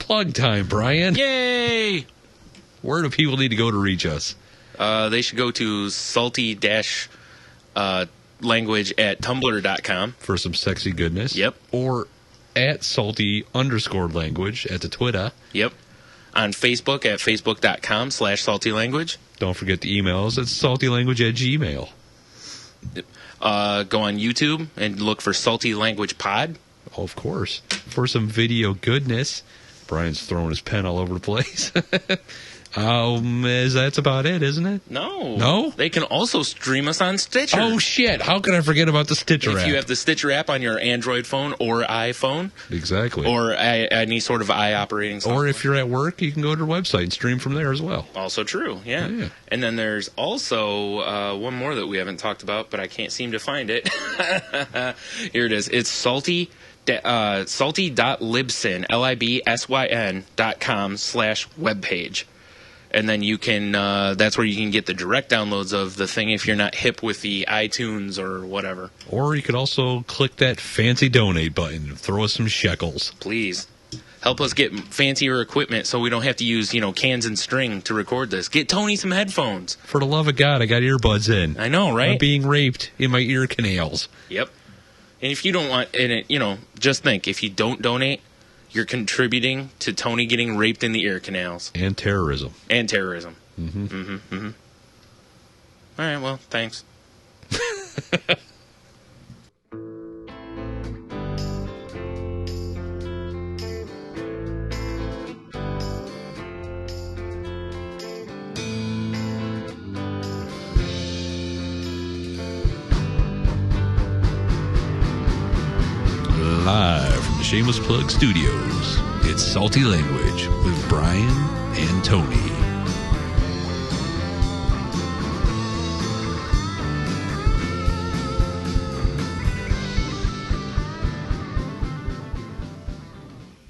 Plug time, Brian. Yay! Where do people need to go to reach us? They should go to salty-language at tumblr.com. For some sexy goodness. Yep. Or at salty_language at the Twitter. Yep. On Facebook at facebook.com/saltylanguage. Don't forget the emails at saltylanguage@gmail. Go on YouTube and look for Salty Language Pod. Oh, of course. For some video goodness. Brian's throwing his pen all over the place. That's about it, isn't it? No. No? They can also stream us on Stitcher. Oh, shit. How could I forget about the Stitcher app? If you have the Stitcher app on your Android phone or iPhone. Exactly. Or any sort of operating software. Or if you're at work, you can go to our website and stream from there as well. Also true, yeah. And then there's also one more that we haven't talked about, but I can't seem to find it. Here it is. It's salty.libsyn, libsyn.com/webpage. And then you can, that's where you can get the direct downloads of the thing if you're not hip with the iTunes or whatever. Or you could also click that fancy donate button and throw us some shekels. Please. Help us get fancier equipment so we don't have to use, cans and string to record this. Get Tony some headphones. For the love of God, I got earbuds in. I know, right? I'm being raped in my ear canals. Yep. And if you don't want, just think, if you don't donate, you're contributing to Tony getting raped in the ear canals. And terrorism. Mm-hmm. Mm-hmm. Mm-hmm. All right, well, thanks. Live from the Shameless Plug Studios, it's Salty Language with Brian and Tony.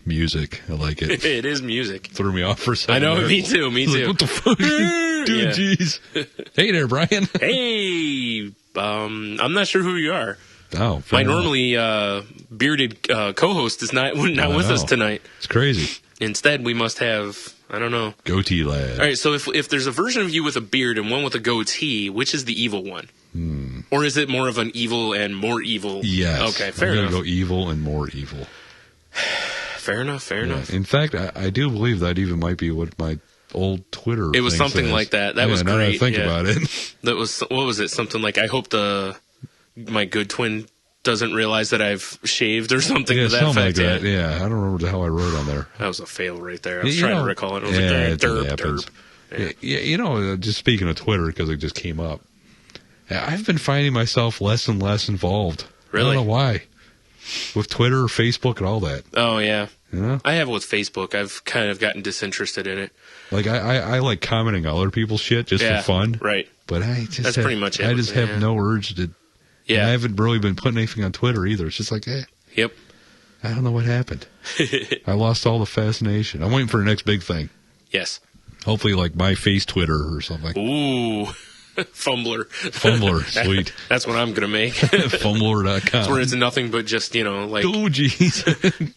Music, I like it. It is music. Threw me off for a second. I know, there. me too. Like, what the fuck? Dude, jeez. Hey there, Brian. Hey, I'm not sure who you are. Oh, my normally bearded co-host is not with us tonight. It's crazy. Instead, we must have, I don't know. Goatee lad. All right, so if there's a version of you with a beard and one with a goatee, which is the evil one? Or is it more of an evil and more evil? Yes. Okay, fair enough. I'm going to go evil and more evil. Fair enough. In fact, I do believe that even might be what my old Twitter It was thing something says. like that. That was now great. that I think about it. That was, what was it? Something like, I hope my good twin doesn't realize that I've shaved or something to that something effect. like that. Yeah, I don't remember the hell I wrote on there. That was a fail right there. I was trying to recall it. I was derp. Yeah. Just speaking of Twitter, because it just came up, I've been finding myself less and less involved. Really? I don't know why. With Twitter, Facebook, and all that. Oh, yeah. Yeah. I have with Facebook. I've kind of gotten disinterested in it. Like, I like commenting on other people's shit just for fun. Right. But That's pretty much it. I just have no urge to. Yeah. I haven't really been putting anything on Twitter either. It's just like, Yep. I don't know what happened. I lost all the fascination. I'm waiting for the next big thing. Yes. Hopefully, like my face Twitter or something. Ooh. Fumbler, sweet. That's what I'm going to make. Fumbler.com. It's where it's nothing but just, like... Oh, jeez.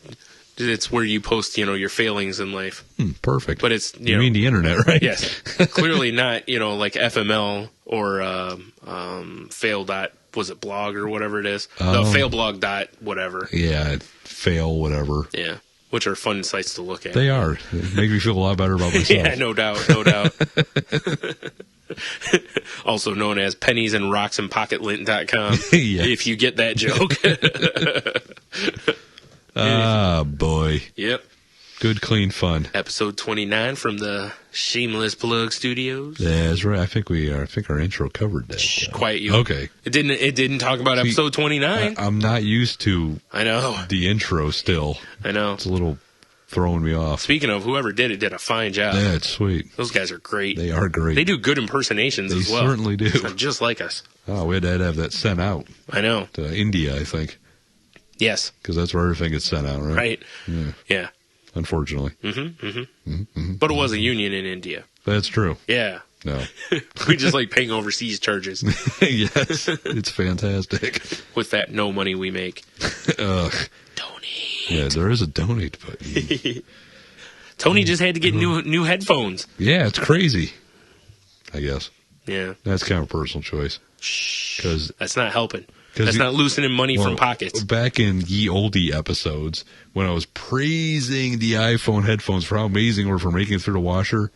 It's where you post, your failings in life. Perfect. But it's, You mean the internet, right? Yes. Clearly not, like FML or fail dot, was it blog or whatever it is? No, failblog dot whatever. Yeah, fail whatever. Yeah. Which are fun sites to look at. They are. They make me feel a lot better about myself. Yeah, no doubt. Also known as penniesandrocksandpocketlint.com. Yeah. If you get that joke. Ah, boy. Yep. Good, clean fun. Episode 29 from the Shameless Plug Studios. That's right. I think our intro covered that. Shh, quiet you. Okay. It didn't talk about episode 29. I'm not used to I know. the intro still. I know. It's a little throwing me off. Speaking of, whoever did it did a fine job. Yeah, it's sweet. Those guys are great. They are great. They do good impersonations as well. They certainly do. Just like us. Oh, we had to have that sent out. I know. To India, I think. Yes. Because that's where everything gets sent out, right? Right. Yeah. Unfortunately. But it was a union in India. That's true. Yeah. No. We just like paying overseas charges. Yes. It's fantastic. With that no money we make. Ugh. Donate. Yeah, there is a donate button. Tony just had to get new headphones. Yeah, it's crazy. I guess. Yeah. That's kind of a personal choice. Because that's not helping. That's not loosening money from pockets. Back in ye oldie episodes, when I was praising the iPhone headphones for how amazing they were for making it through the washer,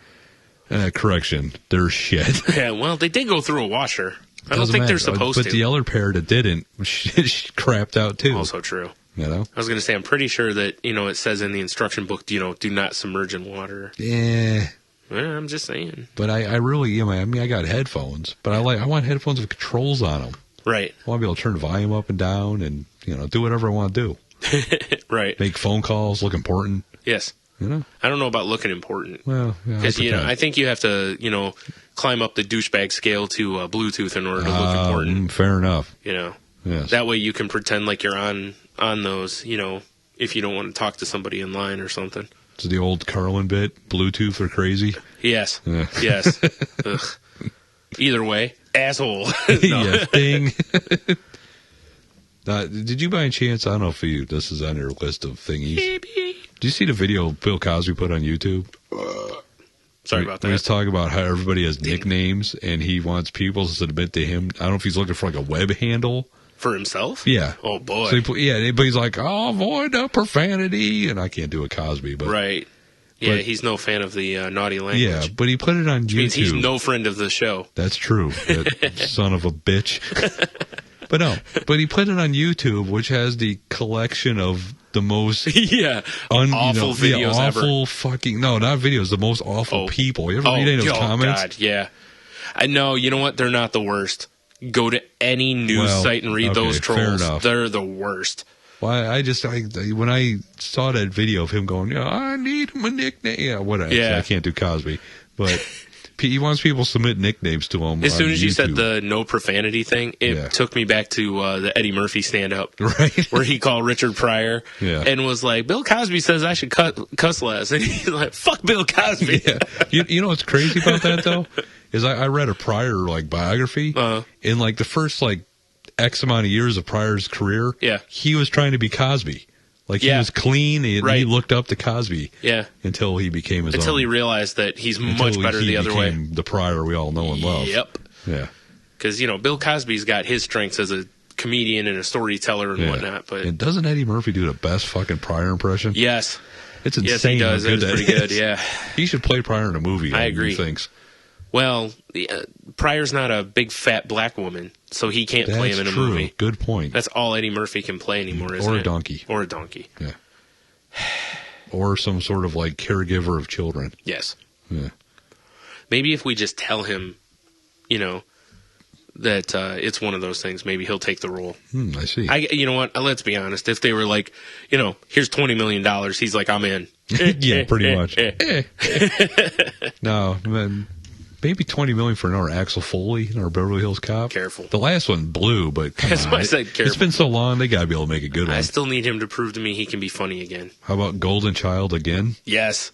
correction, they're shit. Yeah, well, they did go through a washer. I don't think they're supposed to. But the other pair that didn't, crapped out too. Also true. You know? I was going to say, I'm pretty sure that, it says in the instruction book, do not submerge in water. Yeah. I'm just saying. But I really, I got headphones, but I want headphones with controls on them. Right. I want to be able to turn the volume up and down and, do whatever I want to do. Right. Make phone calls, look important. Yes. I don't know about looking important. Well, because, I think you have to, climb up the douchebag scale to Bluetooth in order to look important. Fair enough. Yes. That way you can pretend like you're on those, if you don't want to talk to somebody in line or something. It's the old Carlin bit, Bluetooth or crazy. Yes. Yeah. Yes. Ugh. Either way, asshole. Yes, ding. Did you by any chance, I don't know if this is on your list of thingies. Did you see the video Bill Cosby put on YouTube? Sorry about that. He's talking about how everybody has nicknames and he wants people to submit to him. I don't know if he's looking for like a web handle. For himself? Yeah. Oh, boy. So but he's like, avoid the profanity. And I can't do a Cosby. But right. Yeah, he's no fan of the naughty language. Yeah, but he put it on YouTube. Means he's no friend of the show. That's true. That son of a bitch. But he put it on YouTube, which has the collection of the most awful videos awful ever. Fucking not videos, the most awful people. You ever read any of those comments? God, yeah. I know. You know what? They're not the worst. Go to any news site and read those trolls. They're the worst. Well, when I saw that video of him going, I need him a nickname. Yeah, whatever. Yeah. I can't do Cosby, but he wants people to submit nicknames to him. As soon as you said the no profanity thing, it took me back to the Eddie Murphy stand-up, right? Where he called Richard Pryor and was like, "Bill Cosby says I should cuss less," and he's like, "Fuck Bill Cosby." Yeah. You know what's crazy about that though is I read a Pryor biography, in the first X amount of years of Pryor's career, he was trying to be Cosby. He was clean, and he looked up to Cosby. Yeah. Until he became his own. Until he realized that he's much better the other way. The Pryor we all know and love. Yep. Yeah. Because, Bill Cosby's got his strengths as a comedian and a storyteller and whatnot. But and doesn't Eddie Murphy do the best fucking Pryor impression? Yes. It's insane. Yes, he does. It's pretty good, yeah. He should play Pryor in a movie. I agree. Thinks. Well, Pryor's not a big fat black woman, so he can't play him in a movie. Good point. That's all Eddie Murphy can play anymore, isn't it? Or a donkey. Or a donkey. Yeah. Or some sort of caregiver of children. Yes. Yeah. Maybe if we just tell him, that it's one of those things, maybe he'll take the role. I see. You know what? Let's be honest. If they were like, here's $20 million, he's like, I'm in. Yeah, pretty much. No, man. Maybe $20 million for another Axel Foley in our Beverly Hills Cop. Careful. The last one blew, but that's why I said careful. It's been so long, they got to be able to make a good one. I still need him to prove to me he can be funny again. How about Golden Child again? Yes.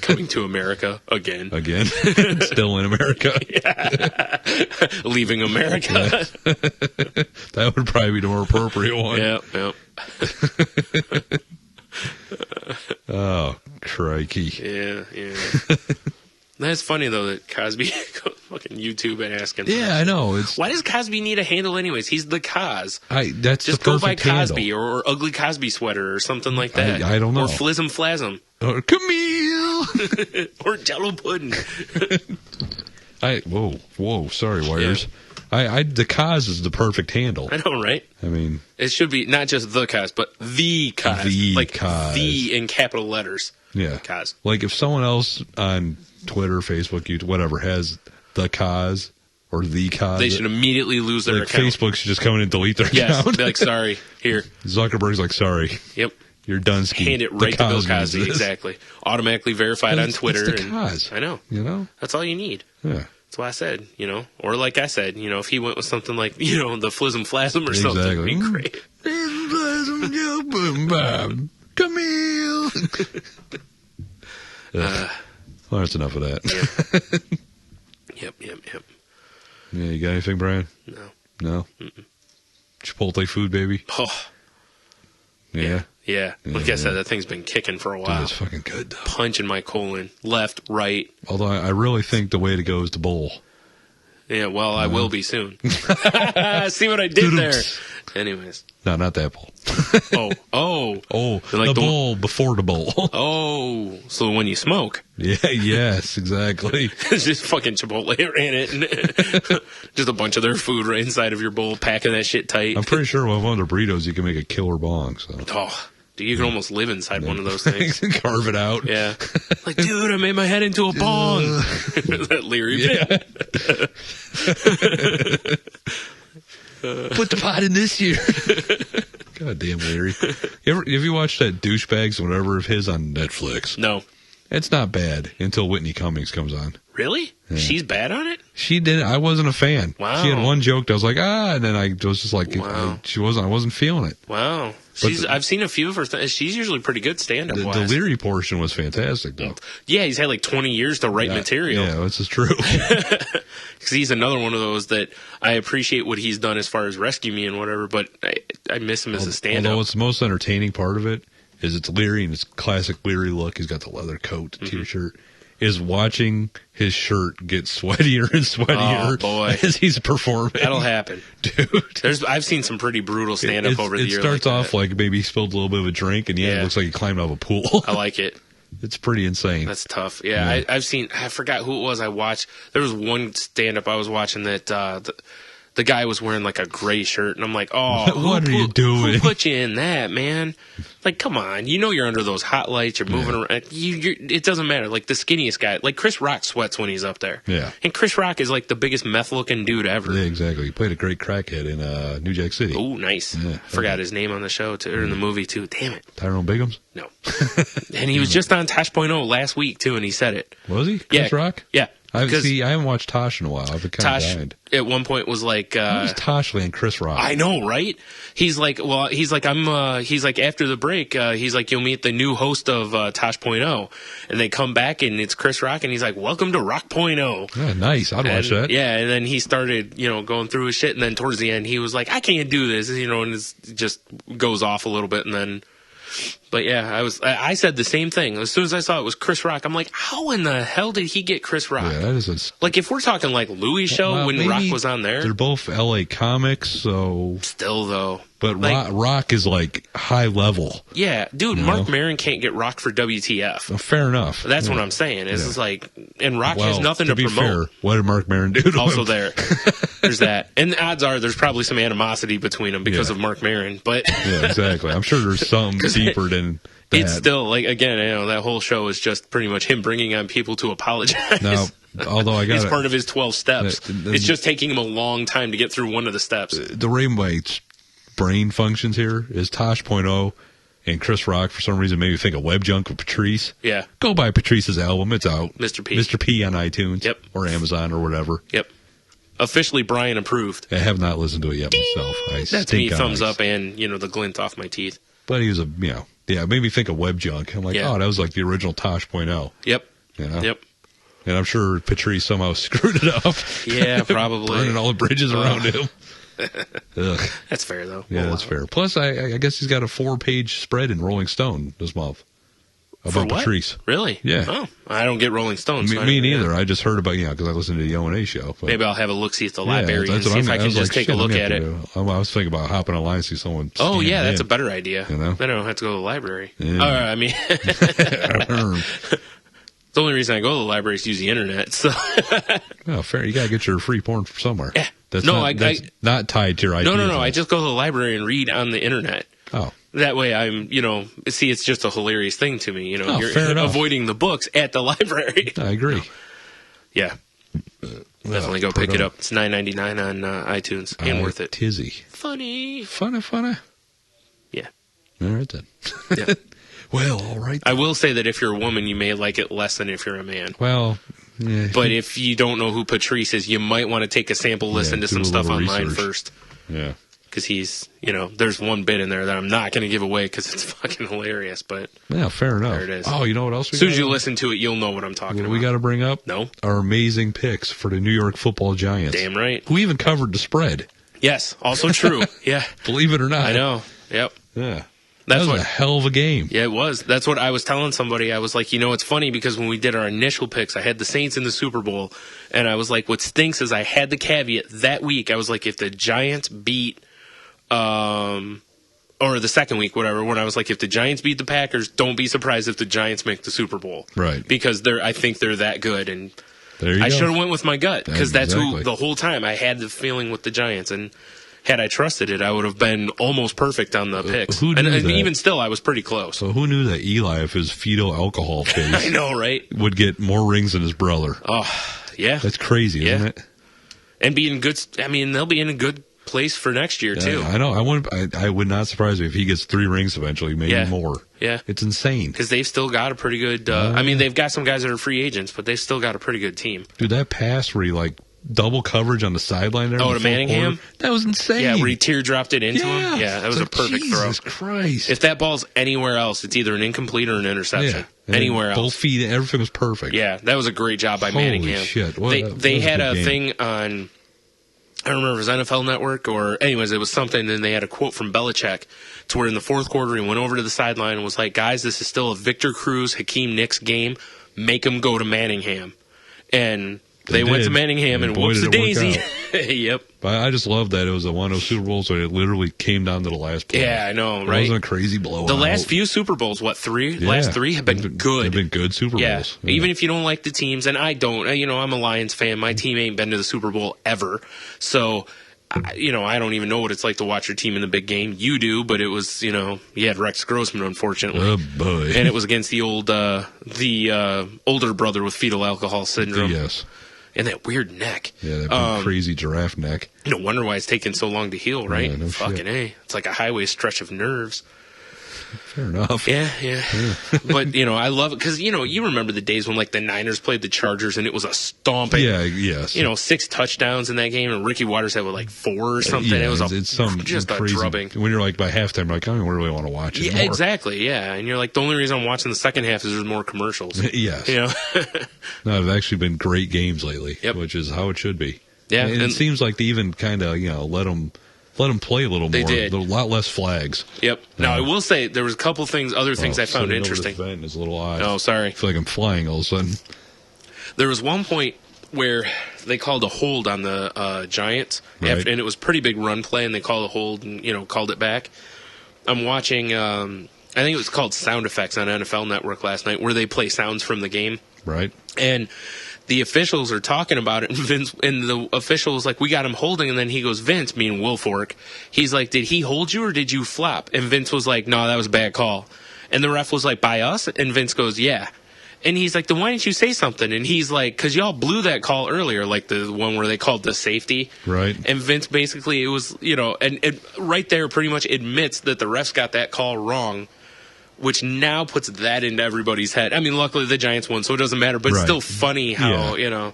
Coming to America again. Again? Still in America. Leaving America. That would probably be the more appropriate one. Yep. Oh, crikey. Yeah. That's funny, though, that Cosby goes fucking YouTube and asking. Yeah, I know. Why does Cosby need a handle anyways? He's the Cos. That's just the go by Cosby handle. or Ugly Cosby Sweater or something like that. I don't know. Or Flism Flasm. Or Camille. Or Jello Pudding. Whoa, sorry, Wires. Yeah. The Cos is the perfect handle. I know, right? I mean, it should be not just the Cos, but the Cos. Cos. The in capital letters. Yeah. Cos. If someone else on Twitter, Facebook, YouTube, whatever, has the Cos or the Cos, they should immediately lose their account. Facebook should just come in and delete their account. Yes, be like, sorry, here. Zuckerberg's like, sorry. Yep. You're done skiing. Hand it right to Bill Cosby. Exactly. Automatically verified on Twitter. It's the Cos. I know. That's all you need. Yeah. That's why I said, or like I said, if he went with something like, the Flism Flasm or something, it'd be great. Flism Flasm, Camille. Well, that's enough of that. Yep. Yeah, you got anything, Brian? No. Chipotle food, baby? Oh. Yeah. Like I said, that thing's been kicking for a while. Dude, it's fucking good, though. Punching my colon. Left, right. Although I really think the way to go is to bowl. Yeah, well, I will be soon. See what I did there? Anyways. No, not that bowl. Oh, like the bowl before the bowl. Oh, so when you smoke. Yeah, yes, exactly. It's just fucking Chipotle ran it. Just a bunch of their food right inside of your bowl, packing that shit tight. I'm pretty sure with one of the burritos, you can make a killer bong. So. Oh, dude, you can almost live inside one of those things. Carve it out. Yeah. Like, dude, I made my head into a bong. That Leary bit. Put the pot in this year. God damn, Larry. Have you watched that Douchebags, whatever of his on Netflix? No. It's not bad until Whitney Cummings comes on. Really? Yeah. She's bad on it? She did. I wasn't a fan. Wow. She had one joke that I was like, and then I was just like, wow. I wasn't feeling it. Wow. I've seen a few of her things. She's usually pretty good stand-up wise. The Leary portion was fantastic, though. Yeah, he's had like 20 years to write material. Yeah, this is true. Because he's another one of those that I appreciate what he's done as far as Rescue Me and whatever, but I miss him as a stand-up. Although it's the most entertaining part of it is it's Leary and his classic Leary look. He's got the leather coat, the T-shirt. Is watching his shirt get sweatier and sweatier as he's performing. That'll happen. Dude. I've seen some pretty brutal stand-up over the years. It starts off like maybe he spilled a little bit of a drink, and it looks like he climbed out of a pool. I like it. It's pretty insane. That's tough. Yeah. I've seen, I forgot who it was I watched. There was one stand-up I was watching that the guy was wearing like a gray shirt, and I'm like, what are you doing? Who put you in that, man? Like, come on, you're under those hot lights, you're moving around. It doesn't matter. Like the skinniest guy, like Chris Rock sweats when he's up there. Yeah, and Chris Rock is like the biggest meth-looking dude ever. Yeah, exactly. He played a great crackhead in New Jack City. Oh, nice. Yeah, forgot his name on the show too, or in the movie too. Damn it, Tyrone Biggums. No, and he was just on Tosh.0 last week too, and he said it. Was he? Chris Rock? Yeah. I haven't watched Tosh in a while. I've been kind of died. At one point was like, who's Tosh and Chris Rock? I know, right? He's like, he's like, after the break, he's like, you'll meet the new host of Tosh.0, and they come back and it's Chris Rock, and he's like, welcome to Rock.0. Yeah, nice. I'd watch that. Yeah, and then he started, going through his shit, and then towards the end, he was like, I can't do this, and it just goes off a little bit, and then. But yeah, I said the same thing. As soon as I saw it was Chris Rock, I'm like, how in the hell did he get Chris Rock? Yeah, that is like if we're talking like Louis' show when Rock was on there. They're both LA comics, so still though. But like, Rock is like high level. Yeah, dude, Mark Maron can't get Rock for WTF. Well, fair enough. That's what I'm saying. It's like, and Rock has nothing to promote. Fair, what did Mark Maron do to also him? There's that. And the odds are there's probably some animosity between them because of Mark Maron. But yeah, exactly. I'm sure there's some deeper than that. It's still, like, again, that whole show is just pretty much him bringing on people to apologize. Now, although I got it's part of his 12 steps. It's just taking him a long time to get through one of the steps. The Rainbow brain functions here is Tosh.0 and Chris Rock for some reason made me think of Web Junk with Patrice. Yeah. Go buy Patrice's album. It's out. Mr. P. Mr. P on iTunes. Yep. Or Amazon or whatever. Yep. Officially Brian approved. I have not listened to it yet myself. That's me, thumbs up and, the glint off my teeth. But he was it made me think of Web Junk. I'm like, that was like the original Tosh.0. Yep. Yep. And I'm sure Patrice somehow screwed it up. Yeah, probably. Burning all the bridges around him. That's fair, though. Yeah, that's fair. Plus, I guess he's got a 4-page spread in Rolling Stone this month about Patrice. Really? Yeah. Oh, I don't get Rolling Stone. Me neither. I just heard about because I listened to the O&A show. But maybe I'll have a look-see at the library and see if I can just take a look at it. I was thinking about hopping online and see someone. Oh, yeah, that's a better idea. Then I don't have to go to the library. Yeah. The only reason I go to the library is to use the internet. So. Oh, fair. You got to get your free porn from somewhere. Yeah. That's not tied to your IP. No. I just go to the library and read on the internet. Oh. That way I'm, it's just a hilarious thing to me. You're fair enough. Avoiding the books at the library. I agree. Yeah. Definitely go pick it up. It's $9.99 on iTunes and worth it. Tizzy. Funny. Yeah. All right then. Yeah. Well, all right. I will say that if you're a woman, you may like it less than if you're a man. Well, yeah. But if you don't know who Patrice is, you might want to take a sample listen to some stuff online first. Yeah. Because he's, there's one bit in there that I'm not going to give away because it's fucking hilarious. But yeah, fair enough. There it is. Oh, you know what else? As soon as you listen to it, you'll know what I'm talking about. We got to bring up our amazing picks for the New York Football Giants. Damn right. Who even covered the spread. Yes, also true. Yeah. Believe it or not. I know. Yep. Yeah. That was a hell of a game. Yeah, it was. That's what I was telling somebody. I was like, it's funny because when we did our initial picks, I had the Saints in the Super Bowl, and I was like, what stinks is I had the caveat that week. I was like, if the Giants beat, or the second week, whatever, when I was like, if the Giants beat the Packers, don't be surprised if the Giants make the Super Bowl. Right. Because I think they're that good, and I should have went with my gut because that's who the whole time I had the feeling with the Giants, and had I trusted it, I would have been almost perfect on the picks. And even still, I was pretty close. So who knew that Eli, if his fetal alcohol phase, I know, right, would get more rings than his brother? Oh, yeah, that's crazy, isn't it? And be in good. I mean, they'll be in a good place for next year too. I know. I would not surprise me if he gets 3 rings eventually, maybe more. Yeah, it's insane because they've still got a pretty good. I mean, they've got some guys that are free agents, but they've still got a pretty good team. Dude, that pass where he double coverage on the sideline there. Oh, to Manningham? That was insane. Yeah, where he teardropped it into him. Yeah, that was a perfect throw. Jesus Christ. If that ball's anywhere else, it's either an incomplete or an interception. Yeah. Anywhere else. Both feet, everything was perfect. Yeah, that was a great job by Manningham. Holy shit. They had a thing on, I don't remember if it was NFL Network or, anyways, it was something, and they had a quote from Belichick to where in the fourth quarter he went over to the sideline and was like, guys, this is still a Victor Cruz, Hakeem Nicks game. Make him go to Manningham. And they went to Manningham, and whoops the daisy. Yep. But I just love that it was a 1-0 Super Bowl, so it literally came down to the last play. Yeah, I know, right? It wasn't a crazy blowout. The last few Super Bowls, 3? Yeah. Last 3 have been good. They've been good Super Bowls. Yeah. Even if you don't like the teams, and I don't. I'm a Lions fan. My team ain't been to the Super Bowl ever. So, I don't even know what it's like to watch your team in the big game. You do, but it was, you had Rex Grossman, unfortunately. Oh, boy. And it was against the older brother with fetal alcohol syndrome. Yes. And that weird neck. Yeah, that big crazy giraffe neck. No wonder why it's taking so long to heal, right? Yeah, no Fucking shit. A. It's like a highway stretch of nerves. Fair enough. Yeah. But, I love it because, you remember the days when, the Niners played the Chargers and it was a stomping. Yeah, yes. 6 touchdowns in that game, and Ricky Waters had, 4 or something. Yeah, it was just a crazy. drubbing. When you're, by halftime, I don't really want to watch it anymore. Exactly, yeah. And you're the only reason I'm watching the second half is there's more commercials. Yes. No, they've actually been great games lately, which is how it should be. Yeah. And it seems like they even kind of, let them play a little more. They did. A lot less flags. Yep. Now, I will say there was a couple other things I found interesting. Over this vent is a little odd. Oh, sorry. I feel like I'm flying all of a sudden. There was one point where they called a hold on the Giants, right. And it was a pretty big run play, and they called a hold and, called it back. I'm watching, I think it was called Sound Effects on NFL Network last night, where they play sounds from the game. Right. And the officials are talking about it, and the official was like, we got him holding, and then he goes, Vince, meaning Wilfork, he's like, did he hold you or did you flop? And Vince was like, no, that was a bad call. And the ref was like, by us? And Vince goes, yeah. And he's like, then why didn't you say something? And he's like, because y'all blew that call earlier, the one where they called the safety. Right. And Vince basically, it was, and it right there pretty much admits that the refs got that call wrong, which now puts that into everybody's head. I mean, luckily the Giants won, so it doesn't matter. But it's still funny how,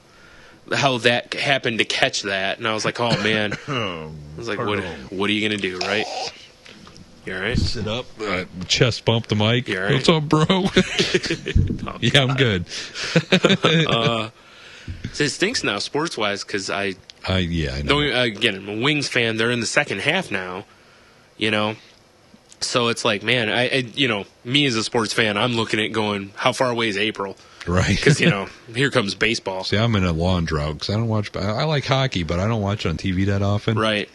how that happened to catch that. And I was like, oh, man. I was like, what are you going to do, right? You all right? Sit up. Chest bump the mic. You all right? What's up, bro? Yeah, I'm good. So it stinks now, sports-wise, because I know. Again, I'm a Wings fan. They're in the second half now, So it's like, man, I me as a sports fan, I'm looking at going, how far away is April? Right. Because, here comes baseball. See, I'm in a lawn drought because I don't watch. I like hockey, but I don't watch it on TV that often. Right.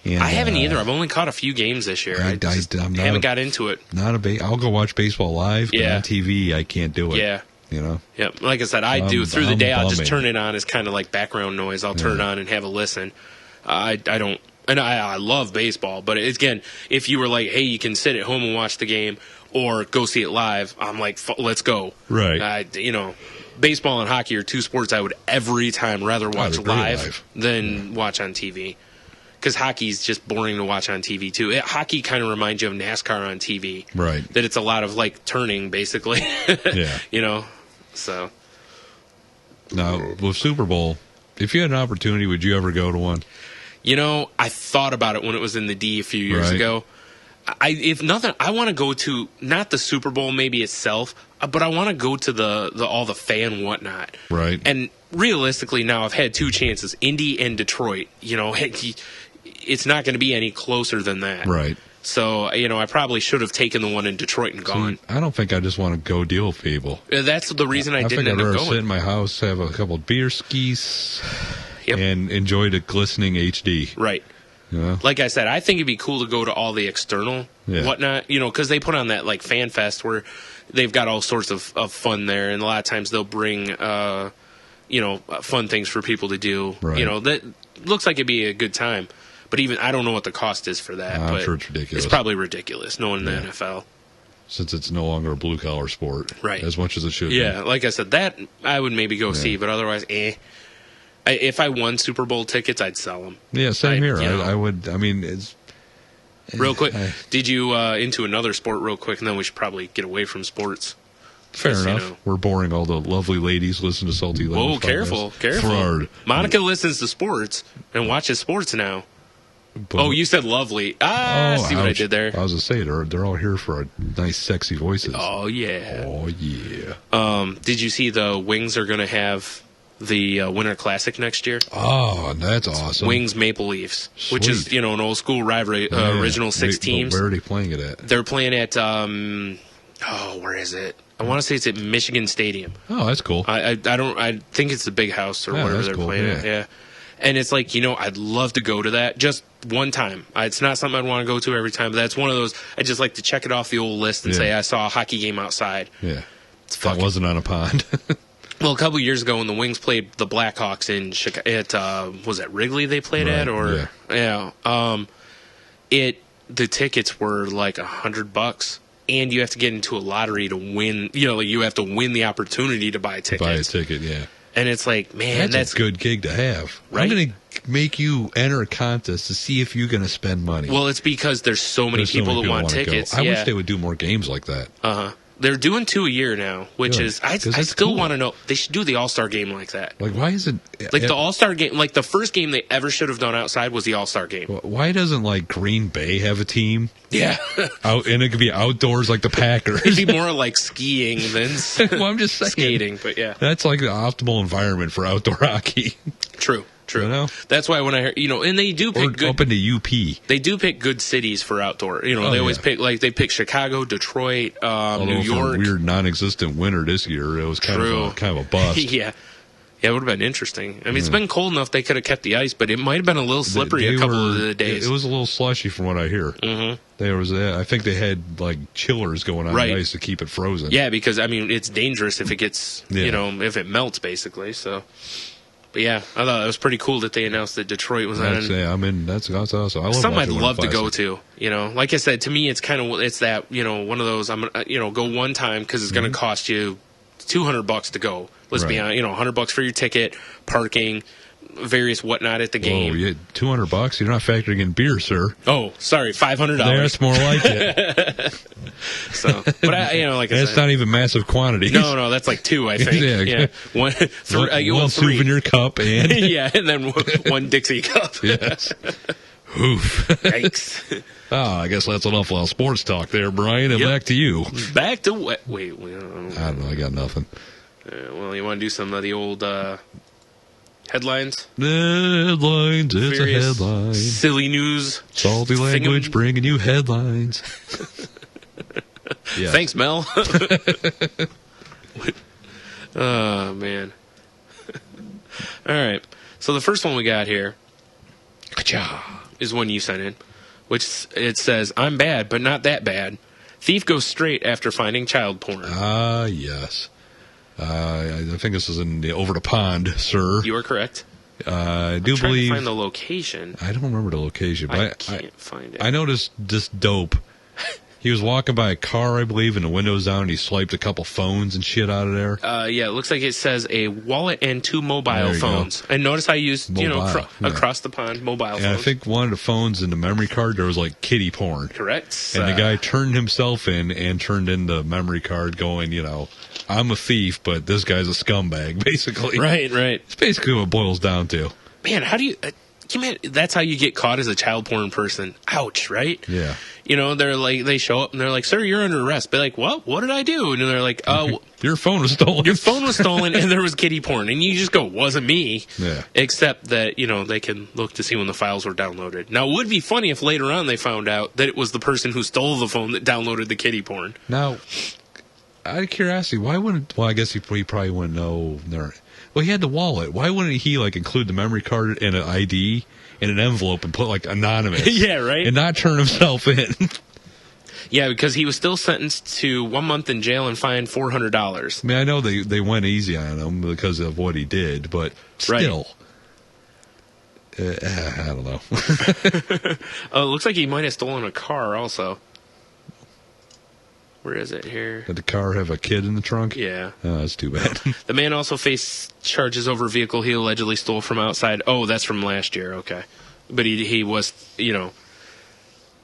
And, I haven't either. I've only caught a few games this year. I haven't got into it. I'll go watch baseball live, but on TV, I can't do it. Yeah. Yeah. Like I said, I do. Through the day, I'll just turn it on as kind of like background noise. I'll turn it on and have a listen. I don't. And I love baseball, but again, if you were like, hey, you can sit at home and watch the game or go see it live, I'm like, let's go. Right. Baseball and hockey are 2 sports I would every time rather watch live than watch on TV. Because hockey's just boring to watch on TV, too. Hockey kind of reminds you of NASCAR on TV. Right. That it's a lot of, turning, basically. Yeah. So. Now, with Super Bowl, if you had an opportunity, would you ever go to one? I thought about it when it was in the D a few years ago. If nothing, I want to go to, not the Super Bowl maybe itself, but I want to go to the all the fan whatnot. Right. And realistically now, I've had 2 chances, Indy and Detroit. It's not going to be any closer than that. Right. So, I probably should have taken the one in Detroit and gone. See, I don't think I just want to go deal with people. That's the reason I didn't end up going. I think I'd rather sit in my house, have a couple of beer skis, and enjoy the glistening HD. Right. Yeah. Like I said, I think it'd be cool to go to all the external whatnot, because they put on that like fan fest where they've got all sorts of fun there, and a lot of times they'll bring fun things for people to do. Right. That looks like it'd be a good time. But even I don't know what the cost is for that. I'm sure it's ridiculous. It's probably ridiculous, knowing the NFL. Since it's no longer a blue-collar sport. Right. As much as it should be. Yeah, like I said, that I would maybe go see, but otherwise, if I won Super Bowl tickets, I'd sell them. Yeah, same here. I would, it's... Real quick, did you into another sport real quick, and then we should probably get away from sports. Fair enough. We're boring all the lovely ladies listen to Salty Ladies. Whoa, careful. Frard. Monica listens to sports and watches sports now. But, you said lovely. See what I did there. I was going to say, they're all here for nice, sexy voices. Oh, yeah. Oh, yeah. Did you see the Wings are going to have the Winter Classic next year? Oh, that's awesome. Wings Maple Leafs, Sweet. Which is, an old school rivalry, original 6 teams. Where are they playing it at? They're playing at, where is it? I want to say it's at Michigan Stadium. Oh, that's cool. I think it's the Big House or whatever they're playing at. Yeah. And it's like, I'd love to go to that just one time. It's not something I'd want to go to every time, but that's one of those, I just like to check it off the old list and say I saw a hockey game outside. Yeah. That wasn't on a pond. Well, a couple of years ago when the Wings played the Blackhawks in Chicago, was that Wrigley they played at? Or the tickets were like $100. And you have to get into a lottery to win. You have to win the opportunity to buy tickets. Buy a ticket, yeah. And it's like, man, that's a good gig to have. Right? I'm going to make you enter a contest to see if you're going to spend money. Well, it's because there's so many people that want tickets. I wish they would do more games like that. They're doing 2 a year now, which is I still want to know. They should do the All-Star game like that. Like, why isn't the All-Star game? Like the first game they ever should have done outside was the All-Star game. Why doesn't Green Bay have a team? Yeah, and it could be outdoors like the Packers. It'd be more like skiing than well, I'm just saying. Skating. But yeah, that's like the optimal environment for outdoor hockey. True. That's why when I hear, and they do pick good. Up into UP. They do pick good cities for outdoor. They always pick they pick Chicago, Detroit, New York. For a weird non-existent winter this year, it was kind of a bust. Yeah, it would have been interesting. I mean, it's been cold enough they could have kept the ice, but it might have been a little slippery a couple of the days. It was a little slushy from what I hear. Mm-hmm. I think they had chillers going on the ice to keep it frozen. Yeah, because it's dangerous if it gets if it melts basically. So. But yeah, I thought it was pretty cool that they announced that Detroit was on. That's awesome. I love something I'd love to go to. Like I said, to me, it's that one of those. I'm gonna go one time because it's gonna cost you $200 to go. Let's be honest, $100 for your ticket, parking, various whatnot at the game. Oh, yeah, $200. You're not factoring in beer, sir. Oh, sorry, $500. That's more like it. So, but like I said, it's not even massive quantities. No, that's like 2, I think. Yeah. One souvenir cup and and then one Dixie cup. Yes. Oof. Yikes. I guess that's enough sports talk there, Brian. And back to you. Back to what? Wait. I don't know. I got nothing. Well, you want to do some of the old headlines? Headlines. It's a headline. Silly news. Salty language bringing you headlines. Yes. Thanks, Mel. Oh, man. All right. So the first one we got here is one you sent in, which it says, "I'm bad, but not that bad. Thief goes straight after finding child porn." Yes. I think this is in the Over the Pond, sir. You are correct. I do believe. To find the location. I don't remember the location, but I can't find it. I noticed this dope. He was walking by a car, I believe, and the window's down, and he swiped a couple phones and shit out of there. Yeah, it looks like it says a wallet and 2 mobile phones. And notice I used, across the pond, mobile phones. And I think one of the phones in the memory card, there was kitty porn. Correct. And the guy turned himself in and turned in the memory card going, I'm a thief, but this guy's a scumbag, basically. Right. It's basically what it boils down to. Man, how do you... that's how you get caught as a child porn person. Ouch, right? Yeah. You know, they're like, they show up and they're like, "Sir, you're under arrest." Be like, "What? What did I do?" And they're like, your phone was stolen. Your phone was stolen, and there was kiddie porn." And you just go, "Wasn't me." Yeah. Except that, you know, they can look to see when the files were downloaded. Now, it would be funny if later on they found out that it was the person who stole the phone that downloaded the kiddie porn. Now, out of curiosity, why wouldn't? Well, I guess he probably wouldn't know. Well, he had the wallet. Why wouldn't he like include the memory card and an ID in an envelope and put like anonymous? Yeah, right. And not turn himself in. Yeah, because he was still sentenced to 1 month in jail and fined $400. I mean, I know they went easy on him because of what he did, but still. Right. I don't know. It looks like he might have stolen a car also. Where is it here? Did the car have a kid in the trunk? Yeah. Oh, that's too bad. The man also faced charges over a vehicle he allegedly stole from outside. Oh, that's from last year. Okay. But he was, you know.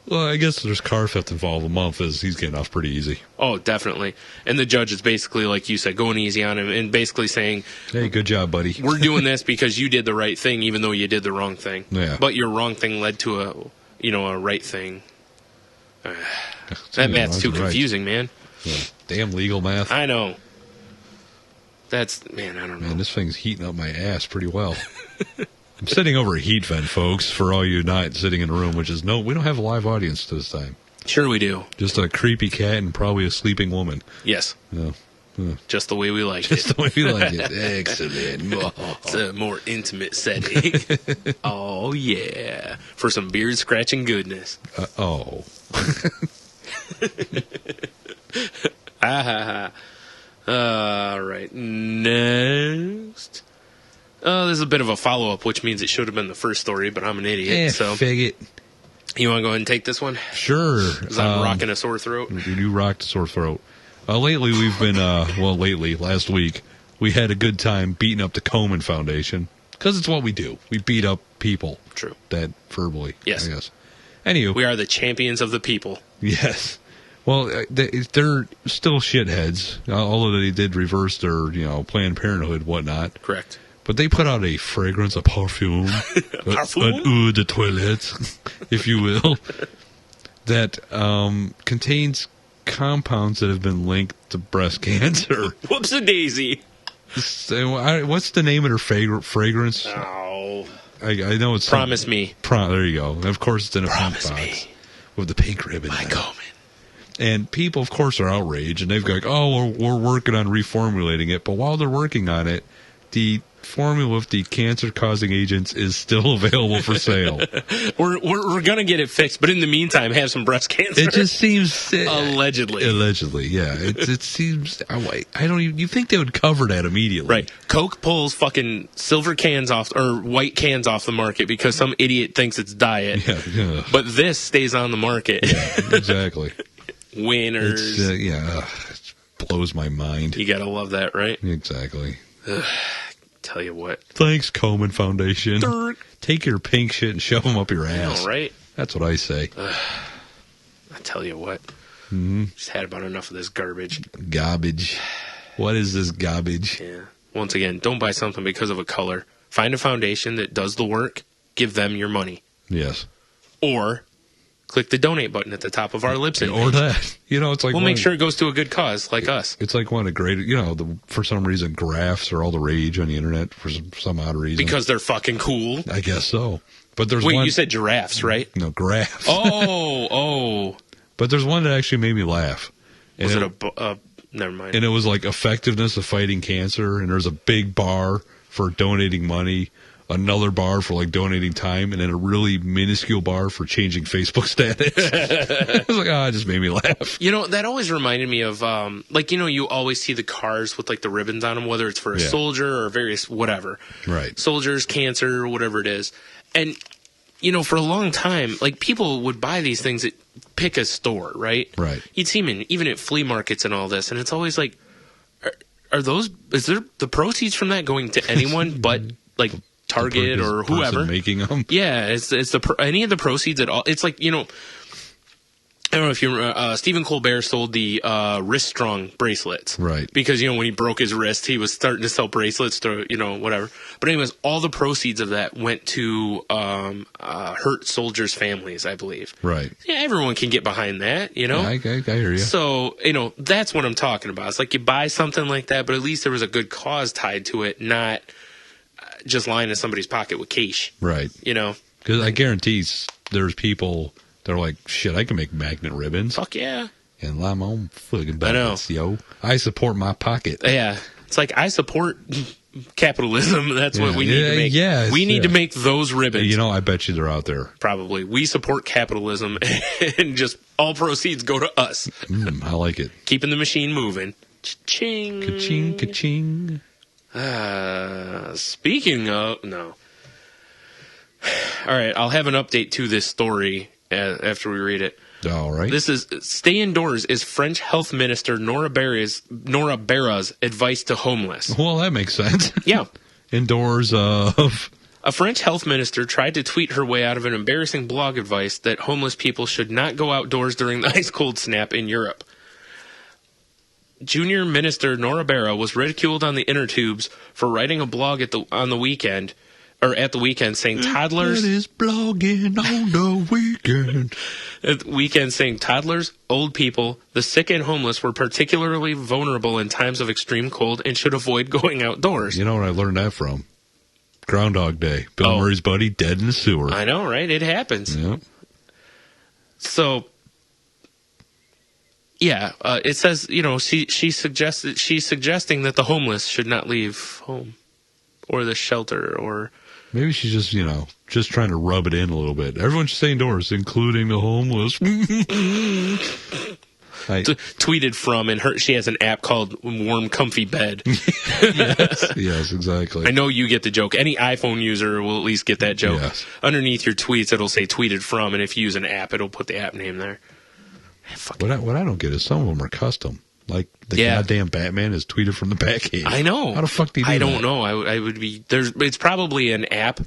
Well, I guess there's car theft involved. A month is he's getting off pretty easy. Oh, definitely. And the judge is basically, like you said, going easy on him and basically saying, "Hey, good job, buddy. We're doing this because you did the right thing, even though you did the wrong thing. Yeah. But your wrong thing led to a right thing." That math's too confusing, man. Yeah. Damn legal math. I know. I don't know. Man, this thing's heating up my ass pretty well. I'm sitting over a heat vent, folks, for all you not sitting in a room, which is we don't have a live audience this time. Sure we do. Just a creepy cat and probably a sleeping woman. Yes. Yeah. Just the way we like it. Just the way we like it. Excellent. It's a more intimate setting. Oh, yeah. For some beard scratching goodness. Oh. All right. Next. There's a bit of a follow-up, which means it should have been the first story, but I'm an idiot. So fig it. You want to go ahead and take this one? Sure. Because I'm rocking a sore throat. You rocked a sore throat. Lately, we've been, last week, we had a good time beating up the Komen Foundation. Because it's what we do. We beat up people. True. That verbally, yes. I guess. Anywho. We are the champions of the people. Yes. Well, they're still shitheads, although they did reverse their, Planned Parenthood, whatnot. Correct. But they put out a fragrance, a parfum, an eau de toilette, if you will, that contains compounds that have been linked to breast cancer. Whoops-a-daisy. So, what's the name of their fragrance? Oh. I know it's... Promise Me. There you go. And of course, it's in a pink box with the pink ribbon. My Komen. And people, of course, are outraged, and they've got, we're working on reformulating it. But while they're working on it, the formula with the cancer-causing agents is still available for sale. We're going to get it fixed, but in the meantime, have some breast cancer. It just seems... Allegedly, yeah. It seems... I don't even... You think they would cover that immediately. Right. Coke pulls fucking silver cans off, or white cans off the market because some idiot thinks it's diet. Yeah. But this stays on the market. Yeah, exactly. Winners. It blows my mind. You gotta love that, right? Exactly. Tell you what. Thanks, Komen Foundation. Take your pink shit and shove them up your ass. All right. That's what I say. I tell you what. Mm-hmm. Just had about enough of this garbage. Garbage. What is this garbage? Yeah. Once again, don't buy something because of a color. Find a foundation that does the work. Give them your money. Yes. Or click the donate button at the top of our Libsyn. Or that. It's like... We'll make sure it goes to a good cause, like us. It's like one of the great... for some reason, graphs are all the rage on the internet for some odd reason. Because they're fucking cool? I guess so. But there's Wait, you said giraffes, right? No, graphs. Oh. But there's one that actually made me laugh. And Was it never mind. And it was like effectiveness of fighting cancer, and there's a big bar for donating money, another bar for like donating time, and then a really minuscule bar for changing Facebook status. I was like, it just made me laugh. That always reminded me of, you always see the cars with like the ribbons on them, whether it's for a soldier or various whatever. Right. Soldiers, cancer, whatever it is. And, for a long time, like people would buy these things at pick a store, right? Right. You'd see them even at flea markets and all this, and it's always like, is there the proceeds from that going to anyone but like Target or whoever making them? Yeah, it's any of the proceeds at all. It's like, I don't know if you Stephen Colbert sold the wrist strong bracelets. Right. Because, when he broke his wrist, he was starting to sell bracelets to, whatever. But anyways, all the proceeds of that went to hurt soldiers' families, I believe. Right. Yeah, everyone can get behind that, Yeah, I hear you. So, that's what I'm talking about. It's like you buy something like that, but at least there was a good cause tied to it, not just lying in somebody's pocket with cash. Right. Because I guarantee there's people... They're like, shit, I can make magnet ribbons. Fuck yeah. And lie my own fucking buttons, yo. I support my pocket. Yeah. It's like, I support capitalism. That's what we need to make. Yes, we need to make those ribbons. I bet you they're out there. Probably. We support capitalism, and just all proceeds go to us. I like it. Keeping the machine moving. Cha-ching. Ka-ching, ka-ching. Speaking of... No. All right, I'll have an update to this story after we read it. All right. This is stay indoors is French Health Minister Nora Berra's advice to homeless. Well, that makes sense. Yeah. Indoors of... A French health minister tried to tweet her way out of an embarrassing blog advice that homeless people should not go outdoors during the ice cold snap in Europe. Junior Minister Nora Berra was ridiculed on the inner tubes for writing a blog at the weekend saying toddlers... It is blogging on the weekend. At the weekend saying toddlers, old people, the sick and homeless were particularly vulnerable in times of extreme cold and should avoid going outdoors. You know what I learned that from? Groundhog Day. Bill Murray's buddy dead in the sewer. I know, right? It happens. Yep. So... Yeah, it says, she's suggesting that the homeless should not leave home or the shelter or... Maybe she's just trying to rub it in a little bit. Everyone should stay indoors, including the homeless. Tweeted from, and she has an app called Warm Comfy Bed. Yes, exactly. I know you get the joke. Any iPhone user will at least get that joke. Yes. Underneath your tweets, it'll say tweeted from, and if you use an app, it'll put the app name there. What I don't get is some of them are custom. Like the goddamn Batman is tweeted from the Batcave. I know. How the fuck do you do that? I don't know. I would be it's probably an app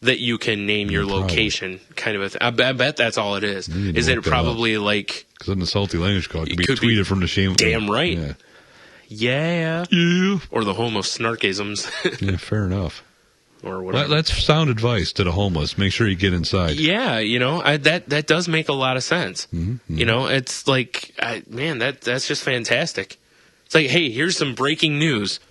that you can name your location, kind of a thing. I bet that's all it is. Is it probably like... Because in the salty language call, it could be tweeted from the shame. Damn right. Yeah. Or the home of snarkisms. Yeah, fair enough. Or whatever. That's sound advice to the homeless. Make sure you get inside. Yeah, that does make a lot of sense. Mm-hmm. It's like, that's just fantastic. It's like, hey, here's some breaking news.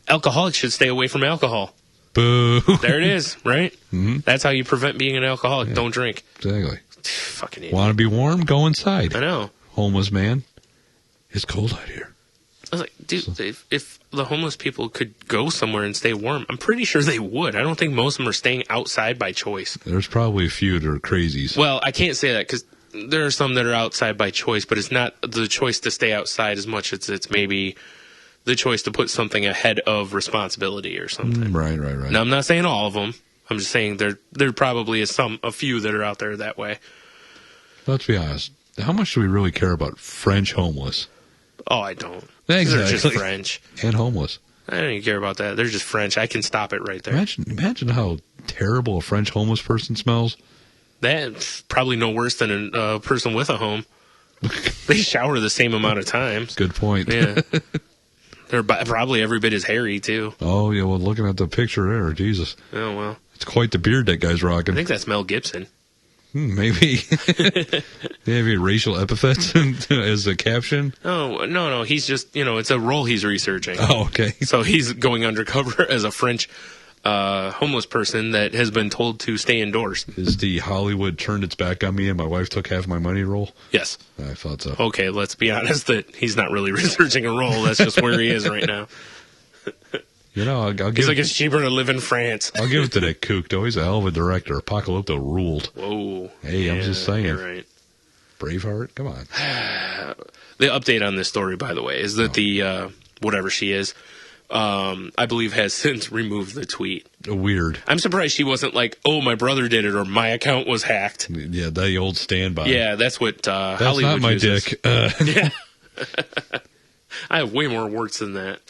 Alcoholics should stay away from alcohol. Boo. There it is, right? Mm-hmm. That's how you prevent being an alcoholic. Yeah. Don't drink. Exactly. Fucking idiot. Want to be warm? Go inside. I know. Homeless man. It's cold out here. I was like, dude, if the homeless people could go somewhere and stay warm, I'm pretty sure they would. I don't think most of them are staying outside by choice. There's probably a few that are crazies. Well, I can't say that because there are some that are outside by choice, but it's not the choice to stay outside as much as it's maybe the choice to put something ahead of responsibility or something. Right. Now, I'm not saying all of them. I'm just saying there probably is a few that are out there that way. Let's be honest. How much do we really care about French homeless? Oh, I don't. Exactly. They're just French. And homeless. I don't even care about that. They're just French. I can stop it right there. Imagine how terrible a French homeless person smells. That's probably no worse than a person with a home. They shower the same amount of times. Good point. Yeah. They're probably every bit as hairy, too. Oh, yeah. Well, looking at the picture there, Jesus. Oh, well. It's quite the beard that guy's rocking. I think that's Mel Gibson. Maybe. They have any racial epithets as a caption? Oh, no. He's just, it's a role he's researching. Oh, okay. So he's going undercover as a French homeless person that has been told to stay indoors. Is the Hollywood turned its back on me and my wife took half my money role? Yes. I thought so. Okay, let's be honest that he's not really researching a role. That's just where he is right now. I'll give He's like, it's cheaper to live in France. I'll give it to that kook, though. He's a hell of a director. Apocalypto ruled. Whoa. Hey, I'm just saying. You're right. Braveheart? Come on. The update on this story, by the way, is that the, whatever she is, I believe has since removed the tweet. Weird. I'm surprised she wasn't like, oh, my brother did it, or my account was hacked. Yeah, the old standby. Yeah, that's what that's Hollywood not my uses. dick. Yeah. I have way more warts than that.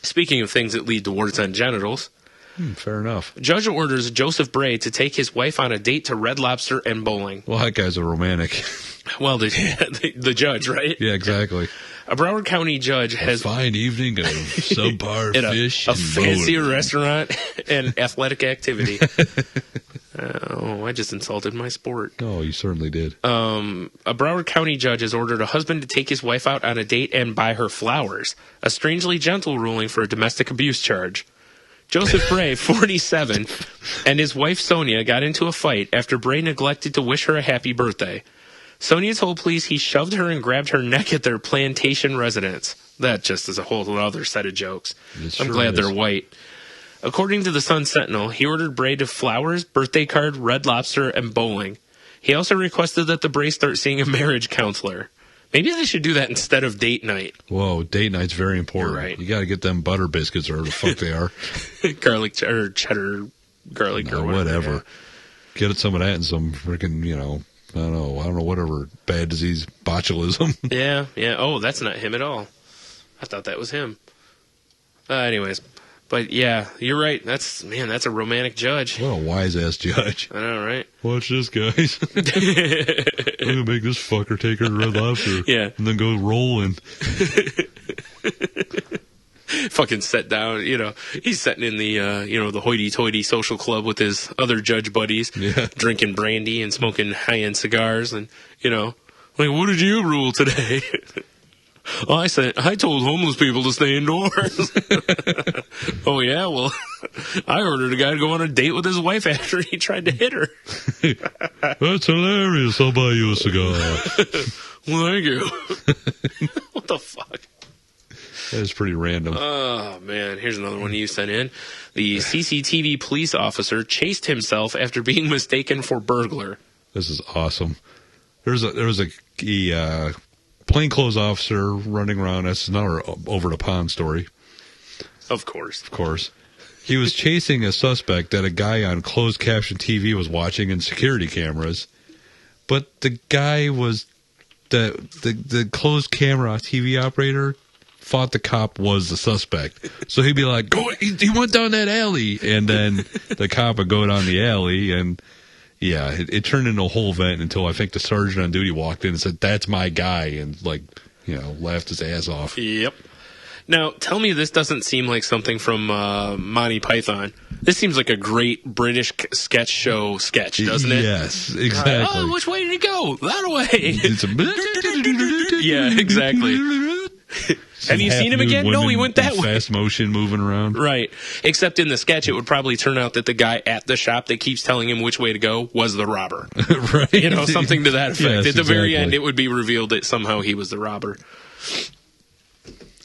Speaking of things that lead to warts on genitals, Fair enough. Judge orders Joseph Bray to take his wife on a date to Red Lobster and bowling. Well, that guy's a romantic. Well, the judge, right? Yeah, exactly. A Broward County judge has... A fine evening of subpar fish a and fancier bowling. Restaurant and athletic activity. Oh, I just insulted my sport. Oh, you certainly did. A Broward County judge has ordered a husband to take his wife out on a date and buy her flowers. A strangely gentle ruling for a domestic abuse charge. Joseph Bray, 47, and his wife Sonia got into a fight after Bray neglected to wish her a happy birthday. Sonia told police he shoved her and grabbed her neck at their plantation residence. That just is a whole other set of jokes. I'm glad they're white. According to the Sun Sentinel, he ordered Bray to flowers, birthday card, Red Lobster, and bowling. He also requested that the Bray start seeing a marriage counselor. Maybe they should do that instead of date night. Whoa, date night's very important. You're right. You got to get them butter biscuits or whatever the fuck they are. Garlic or cheddar garlic or whatever. Yeah. Get some of that and some freaking, I don't know, whatever bad disease, botulism. Yeah. Oh, that's not him at all. I thought that was him. Anyways, but yeah, you're right. That's a romantic judge. What a wise ass judge. I know, right? Watch this, guys. I'm gonna make this fucker take her to Red Lobster. Yeah. And then go rolling. Fucking sit down, he's sitting in the, the hoity-toity social club with his other judge buddies, drinking brandy and smoking high-end cigars, and, like, what did you rule today? I told homeless people to stay indoors. Oh, yeah? Well, I ordered a guy to go on a date with his wife after he tried to hit her. That's hilarious. I'll buy you a cigar. Well, thank you. What the fuck? That is pretty random. Oh, man. Here's another one you sent in. The CCTV police officer chased himself after being mistaken for burglar. This is awesome. There was a plainclothes officer running around. That's another over the pond story. Of course. He was chasing a suspect that a guy on closed caption TV was watching in security cameras. But the guy was the closed camera TV operator thought the cop was the suspect. So he'd be like, he went down that alley. And then the cop would go down the alley. And yeah, it turned into a whole event until I think the sergeant on duty walked in and said, "That's my guy." And laughed his ass off. Yep. Now, tell me this doesn't seem like something from Monty Python. This seems like a great British sketch show sketch, doesn't it? Yes, exactly. Oh, which way did he go? That way. Yeah, exactly. Have you seen him again? No, he went that way. Fast motion moving around. Right. Except in the sketch, it would probably turn out that the guy at the shop that keeps telling him which way to go was the robber. Right. Something to that effect. Yes, at the very exactly. end, it would be revealed that somehow he was the robber.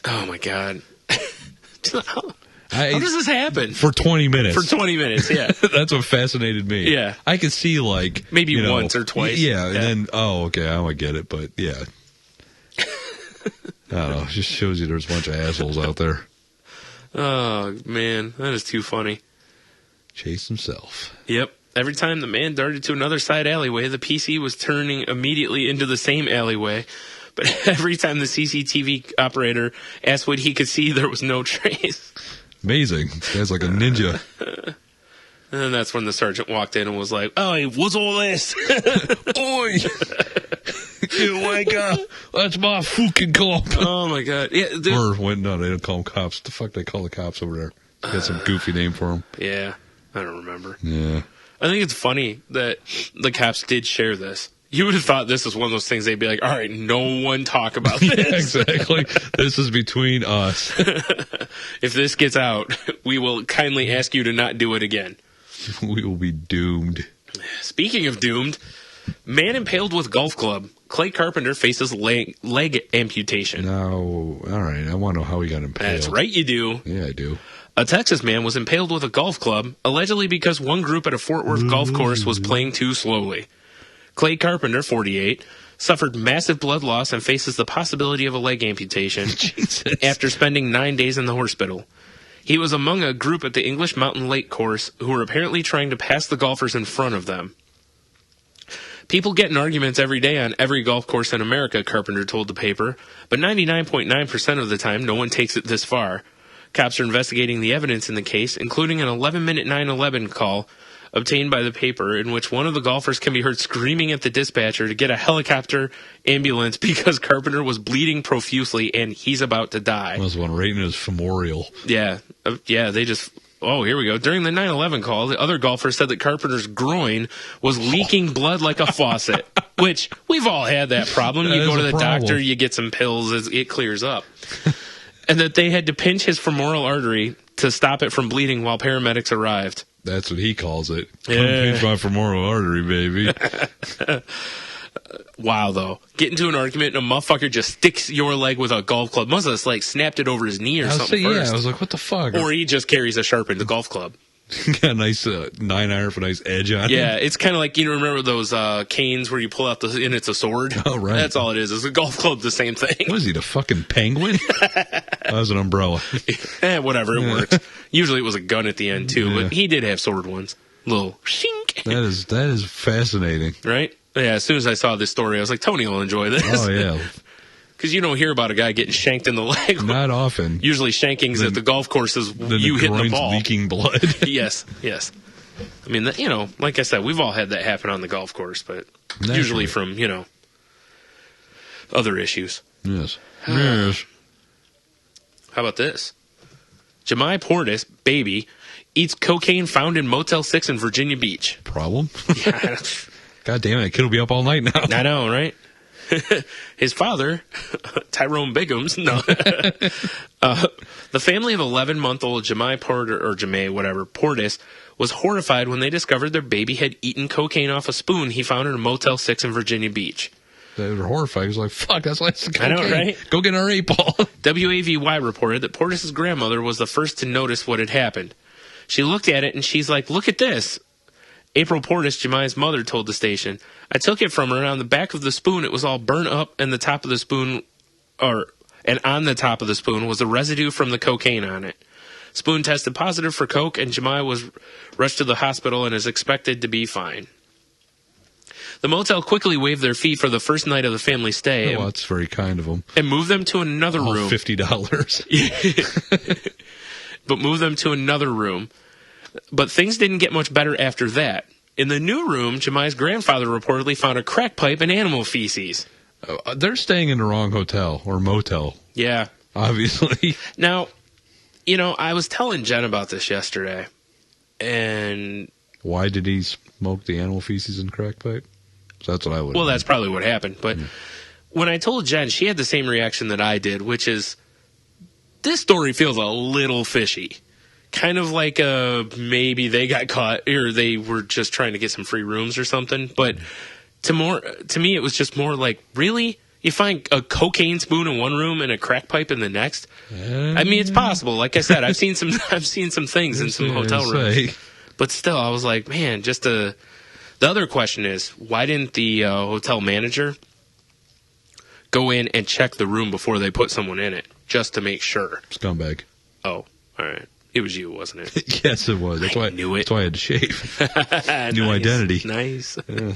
Oh, my God. How does this happen? For 20 minutes. For 20 minutes, yeah. That's what fascinated me. Yeah. I could see, maybe once or twice. Yeah, and then, okay, I get it, but yeah. I don't know. It just shows you there's a bunch of assholes out there. Oh, man. That is too funny. Chase himself. Yep. Every time the man darted to another side alleyway, the PC was turning immediately into the same alleyway. But every time the CCTV operator asked what he could see, there was no trace. Amazing. This guy's like a ninja. And then that's when the sergeant walked in and was like, "Oh, what's all this?" Oi! You wake up. That's my fucking cop. Oh, my God. Yeah, no, they don't call them cops. The fuck they call the cops over there? They got some goofy name for them. Yeah, I don't remember. Yeah. I think it's funny that the cops did share this. You would have thought this was one of those things they'd be like, "All right, no one talk about this." Yeah, exactly. This is between us. If this gets out, we will kindly ask you to not do it again. We will be doomed. Speaking of doomed, man impaled with golf club. Clay Carpenter faces leg amputation. Now, all right, I want to know how he got impaled. That's right, you do. Yeah, I do. A Texas man was impaled with a golf club, allegedly because one group at a Fort Worth golf course was playing too slowly. Clay Carpenter, 48, suffered massive blood loss and faces the possibility of a leg amputation after spending 9 days in the hospital. He was among a group at the English Mountain Lake course who were apparently trying to pass the golfers in front of them. People get in arguments every day on every golf course in America, Carpenter told the paper, but 99.9% of the time no one takes it this far. Cops are investigating the evidence in the case, including an 11-minute 911 call obtained by the paper in which one of the golfers can be heard screaming at the dispatcher to get a helicopter ambulance because Carpenter was bleeding profusely and he's about to die. That was one right in his femoral. Yeah. They just... Oh, here we go. During the 911 call, the other golfer said that Carpenter's groin was leaking blood like a faucet, which we've all had that problem. You go to the doctor, you get some pills, it clears up. And that they had to pinch his femoral artery to stop it from bleeding while paramedics arrived. That's what he calls it. Come pinch my femoral artery, baby. Wow, though. Get into an argument and a motherfucker just sticks your leg with a golf club. Must have snapped it over his knee or something first. Yeah, I was like, what the fuck? Or he just carries a sharpened golf club. Got a nice 9-iron with a nice edge on it. Yeah, it's kind of like, remember those canes where you pull out and it's a sword? Oh, right. That's all it is. It's a golf club, the same thing. What is he, the fucking penguin? That was an umbrella. Whatever, it works. Usually it was a gun at the end, too, but he did have sword ones. Little shink. That is fascinating. Right? Yeah, as soon as I saw this story, I was like, Tony will enjoy this. Oh, yeah. Because you don't hear about a guy getting shanked in the leg. Not often. Usually shankings at the golf courses, you hitting the ball. Leaking blood. Yes. I mean, like I said, we've all had that happen on the golf course, but usually from, other issues. Yes. How about this? Jemai Portis, baby, eats cocaine found in Motel 6 in Virginia Beach. Problem? Yeah. God damn it, kid will be up all night now. I know, right? His father, Tyrone Biggums, the family of 11-month-old Jemai Portis was horrified when they discovered their baby had eaten cocaine off a spoon he found in a Motel 6 in Virginia Beach. They were horrified. He was like, fuck, that's like cocaine. I know, right? Go get our 8-ball. WAVY reported that Portis' grandmother was the first to notice what had happened. She looked at it and she's like, look at this. April Portis, Jemai's mother, told the station, I took it from her, and on the back of the spoon it was all burnt up, and on the top of the spoon was the residue from the cocaine on it. Spoon tested positive for coke, and Jemai was rushed to the hospital and is expected to be fine. The motel quickly waived their fee for the first night of the family stay. Oh, that's very kind of them. And moved them to another room. $50. But moved them to another room. But things didn't get much better after that. In the new room, Jemai's grandfather reportedly found a crack pipe and animal feces. They're staying in the wrong hotel or motel. Yeah. Obviously. Now, I was telling Jen about this yesterday. And why did he smoke the animal feces and crack pipe? So that's what I would. Well, that's probably what happened. But when I told Jen, she had the same reaction that I did, which is, this story feels a little fishy. Kind of like maybe they got caught or they were just trying to get some free rooms or something. But to me, it was just more like, really? You find a cocaine spoon in one room and a crack pipe in the next? I mean, it's possible. Like I said, I've seen some things in some hotel rooms. But still, I was like, man, the other question is, why didn't the hotel manager go in and check the room before they put someone in it, just to make sure? Scumbag. Oh, all right. It was you, wasn't it? Yes, it was. I knew it. That's why I had to shave. New identity. Nice. Yeah.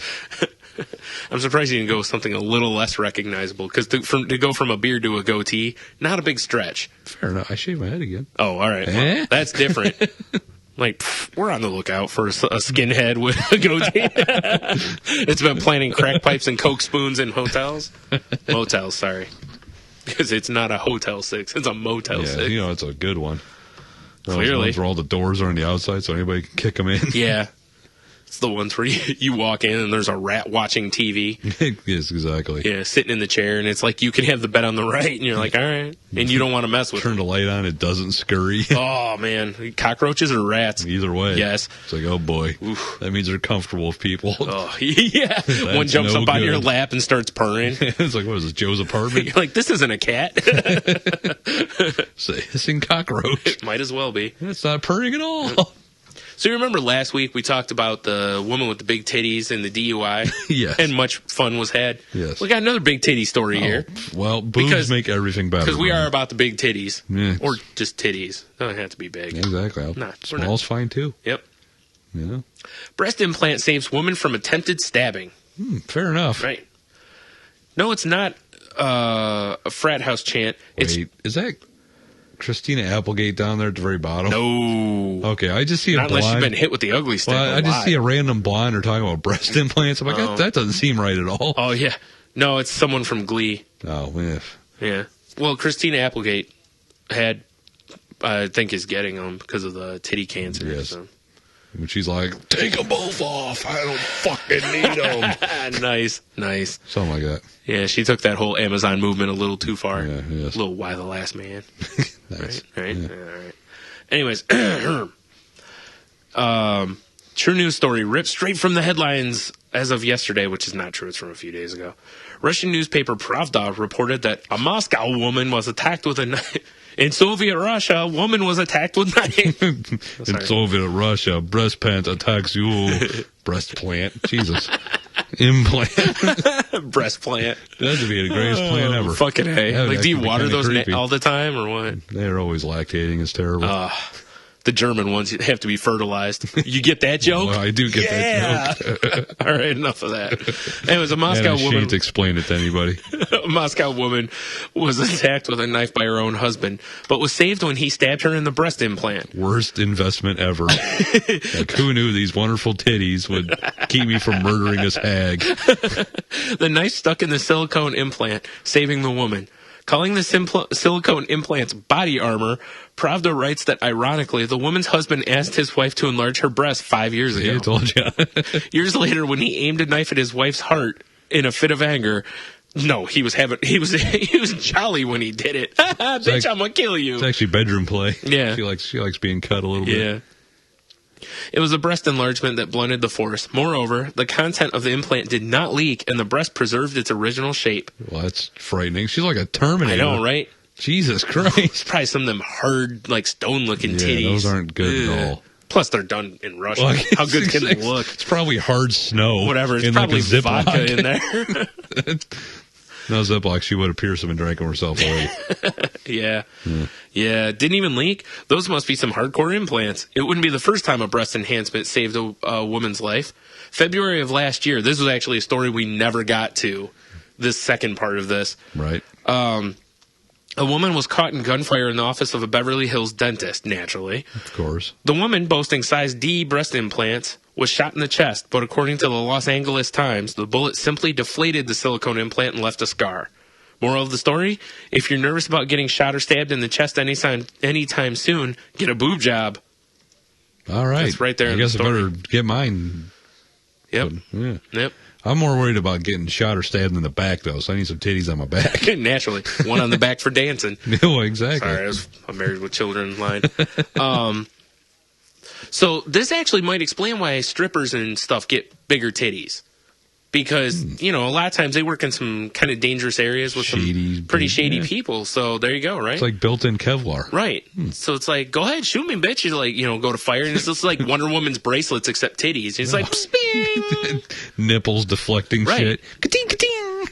I'm surprised you didn't go with something a little less recognizable, because to go from a beard to a goatee, not a big stretch. Fair enough. I shaved my head again. Oh, all right. Well, that's different. Like, we're on the lookout for a skinhead with a goatee. It's been planting crack pipes and coke spoons in hotels. Motels, sorry. Because it's not a Hotel 6. It's a Motel 6. It's a good one. Clearly. Ones where all the doors are on the outside so anybody can kick them in. Yeah. It's the ones where you walk in and there's a rat watching TV. Yes, exactly. Yeah, sitting in the chair, and it's like you can have the bed on the right, and you're like, all right. And you don't want to mess with it. Turn the light on, it doesn't scurry. Oh, man. Cockroaches or rats? Either way. Yes. It's like, oh, boy. Oof. That means they're comfortable with people. Oh, yeah. One jumps up on your lap and starts purring. It's like, what is this, Joe's apartment? You're like, this isn't a cat. It's a hissing cockroach. It might as well be. It's not purring at all. So you remember last week we talked about the woman with the big titties and the DUI? Yes. And much fun was had? Yes. We got another big titty story here. Well, boobs make everything better. Because we are about the big titties. Yeah. Or just titties. They don't have to be big. Exactly. Small's fine, too. Yep. Yeah. Breast implant saves woman from attempted stabbing. Fair enough. Right. No, it's not a frat house chant. Wait, is that... Christina Applegate down there at the very bottom? No. Okay, I just see a Not blonde. Unless you've been hit with the ugly stick. Well, I just see a random blonde or talking about breast implants. I'm like, that doesn't seem right at all. Oh, yeah. No, it's someone from Glee. Oh, man. Yeah. Well, Christina Applegate had, I think, is getting them because of the titty cancer. Yes. So. When she's like, take them both off. I don't fucking need them. Nice. Something like that. Yeah, she took that whole Amazon movement a little too far. Yeah, yes. A little Why the Last Man. Nice. Right? Yeah. All right. Anyways, true news story ripped straight from the headlines as of yesterday, which is not true. It's from a few days ago. Russian newspaper Pravda reported that a Moscow woman was attacked with a knife. In Soviet Russia, a woman was attacked with a knife. In Soviet Russia, breast plant attacks you. Breast plant? Jesus. Implant. Breast plant. That would be the greatest plant ever. Fucking A. Like, do you water those all the time or what? They're always lactating. It's terrible. The German ones have to be fertilized. You get that joke? Well, I do get that joke. All right, enough of that. It was a Moscow woman. Can't explain it to anybody. A Moscow woman was attacked with a knife by her own husband, but was saved when he stabbed her in the breast implant. Worst investment ever. Like, who knew these wonderful titties would keep me from murdering this hag? The knife stuck in the silicone implant, saving the woman. Calling the silicone implants body armor, Pravda writes that, ironically, the woman's husband asked his wife to enlarge her breast 5 years ago. I told you. Years later, when he aimed a knife at his wife's heart in a fit of anger, no, he was jolly when he did it. Bitch, I'm gonna kill you. It's actually bedroom play. Yeah. She likes being cut a little bit. Yeah. It was a breast enlargement that blunted the force. Moreover, the content of the implant did not leak, and the breast preserved its original shape. Well, that's frightening. She's like a Terminator. I know, right? Jesus Christ. Probably some of them hard, like, stone-looking titties. Those aren't good at all. Plus, they're done in Russia. Well, how good can they look? It's probably hard snow. Whatever. It's probably like vodka in there. No Ziploc, she would have pierced them and drank them herself already. Yeah. Didn't even leak. Those must be some hardcore implants. It wouldn't be the first time a breast enhancement saved a woman's life. February of last year, this was actually a story we never got to, this second part of this. Right. A woman was caught in gunfire in the office of a Beverly Hills dentist, naturally. Of course. The woman, boasting size D breast implants, was shot in the chest, but according to the Los Angeles Times, the bullet simply deflated the silicone implant and left a scar. Moral of the story, if you're nervous about getting shot or stabbed in the chest anytime soon, get a boob job. All right. That's right there. I guess I better get mine. Yep. Yeah. Yep. I'm more worried about getting shot or stabbed in the back, though, so I need some titties on my back. Naturally. One on the back for dancing. No, exactly. Sorry, I was a Married with Children line. So this actually might explain why strippers and stuff get bigger titties. Because, a lot of times they work in some kind of dangerous areas with some pretty shady people. So there you go, right? It's like built-in Kevlar. Right. So it's like, go ahead, shoot me, bitch. You like, go to fire. And it's just like Wonder Woman's bracelets except titties. It's like, sping. Nipples deflecting shit. Ka-ting, ka-ting.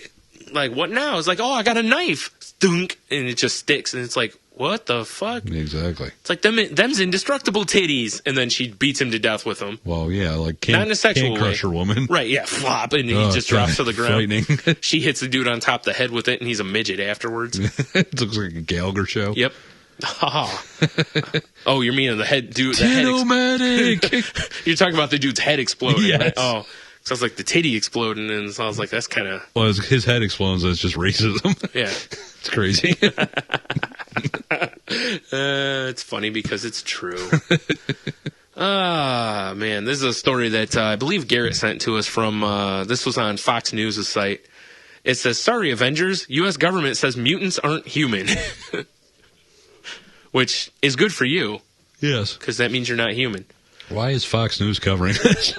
Like, what now? It's like, oh, I got a knife. Stunk. And it just sticks. And it's like, what the fuck? Exactly. It's like them's indestructible titties, and then she beats him to death with them. Well, yeah, like not in a sexual way. Crusher woman, right? Yeah, flop, and he just drops to the ground. Frightening. She hits the dude on top of the head with it, and he's a midget afterwards. It looks like a Gallagher show. Yep. Oh, you're meaning the head dude? Tittle-matic. You're talking about the dude's head exploding. Yes. Right? Oh. Sounds like the titty exploding, and so I was like, that's kind of... Well, his head explodes, it's just racism. Yeah. It's crazy. It's funny because it's true. Man, this is a story that I believe Garrett sent to us from, this was on Fox News' site. It says, sorry, Avengers, U.S. government says mutants aren't human. Which is good for you. Yes. Because that means you're not human. Why is Fox News covering this?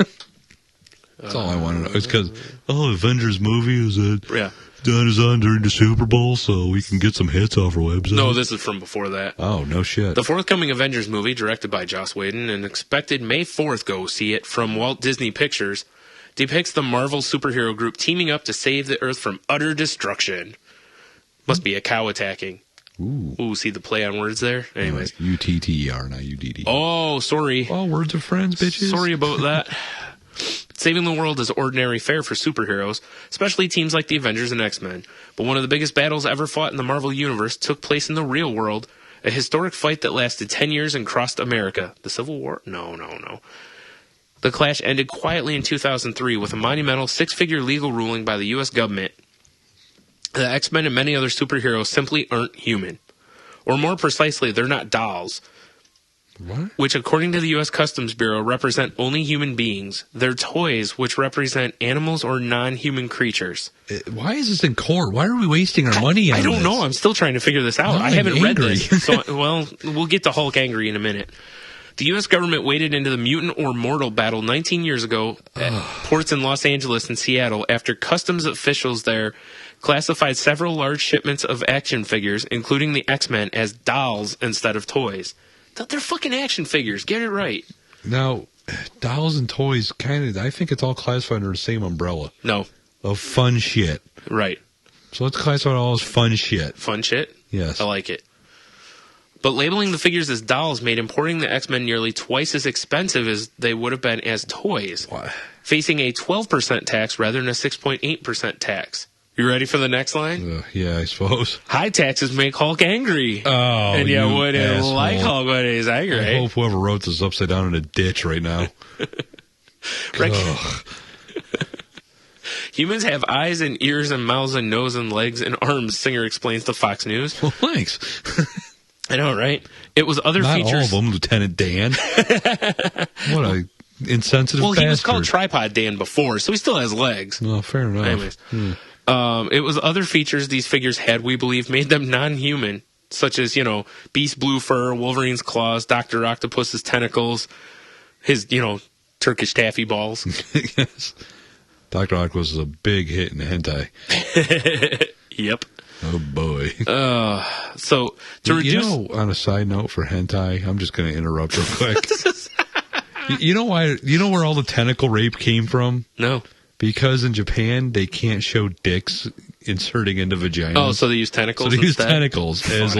That's all I want to know. It's because, Avengers movie is on during the Super Bowl, so we can get some hits off our website. No, this is from before that. Oh, no shit. The forthcoming Avengers movie, directed by Joss Whedon and expected May 4th, go see it, from Walt Disney Pictures, depicts the Marvel superhero group teaming up to save the Earth from utter destruction. Must be a cow attacking. Ooh, see the play on words there? Anyways. UTTER, not UDD. Oh, sorry. All words of friends, bitches. Sorry about that. Saving the world is ordinary fare for superheroes, especially teams like the Avengers and X-Men. But one of the biggest battles ever fought in the Marvel Universe took place in the real world A historic fight that lasted 10 years and crossed America. The Civil War? No. The clash ended quietly in 2003 with a monumental 6-figure legal ruling by the U.S. government. The X-Men and many other superheroes simply aren't human. Or more precisely, they're not dolls. What? Which, according to the U.S. Customs Bureau, represent only human beings. They're toys, which represent animals or non-human creatures. Why is this in court? Why are we wasting our money on this? I don't know. I'm still trying to figure this out. I haven't read this. So, well, we'll get to Hulk angry in a minute. The U.S. government waded into the mutant or mortal battle 19 years ago at ports in Los Angeles and Seattle after customs officials there classified several large shipments of action figures, including the X-Men, as dolls instead of toys. They're fucking action figures. Get it right. Now, dolls and toys, I think it's all classified under the same umbrella. No. Of fun shit. Right. So let's classify it all as fun shit. Fun shit? Yes. I like it. But labeling the figures as dolls made importing the X-Men nearly twice as expensive as they would have been as toys, facing a 12% tax rather than a 6.8% tax. You ready for the next line? Yeah, I suppose. High taxes make Hulk angry. Oh, and you wouldn't asshole. like Hulk when he's angry. I hope whoever wrote this is upside down in a ditch right now. Humans have eyes and ears and mouths and nose and legs and arms, Singer explains to Fox News. Well, thanks. I know, right? It was other Not features. all of them, Lieutenant Dan. What a insensitive bastard. He was called Tripod Dan before, so he still has legs. Well, fair enough. Anyways. It was other features these figures had, we believe, made them non-human, such as, Beast's blue fur, Wolverine's claws, Dr. Octopus's tentacles, his, Turkish taffy balls. Yes. Dr. Octopus is a big hit in hentai. Yep. Oh, boy. So, to reduce... on a side note for hentai, I'm just going to interrupt real quick. You know why? You know where all the tentacle rape came from? No. Because in Japan, they can't show dicks inserting into vaginas. Oh, so they use tentacles instead? use tentacles as,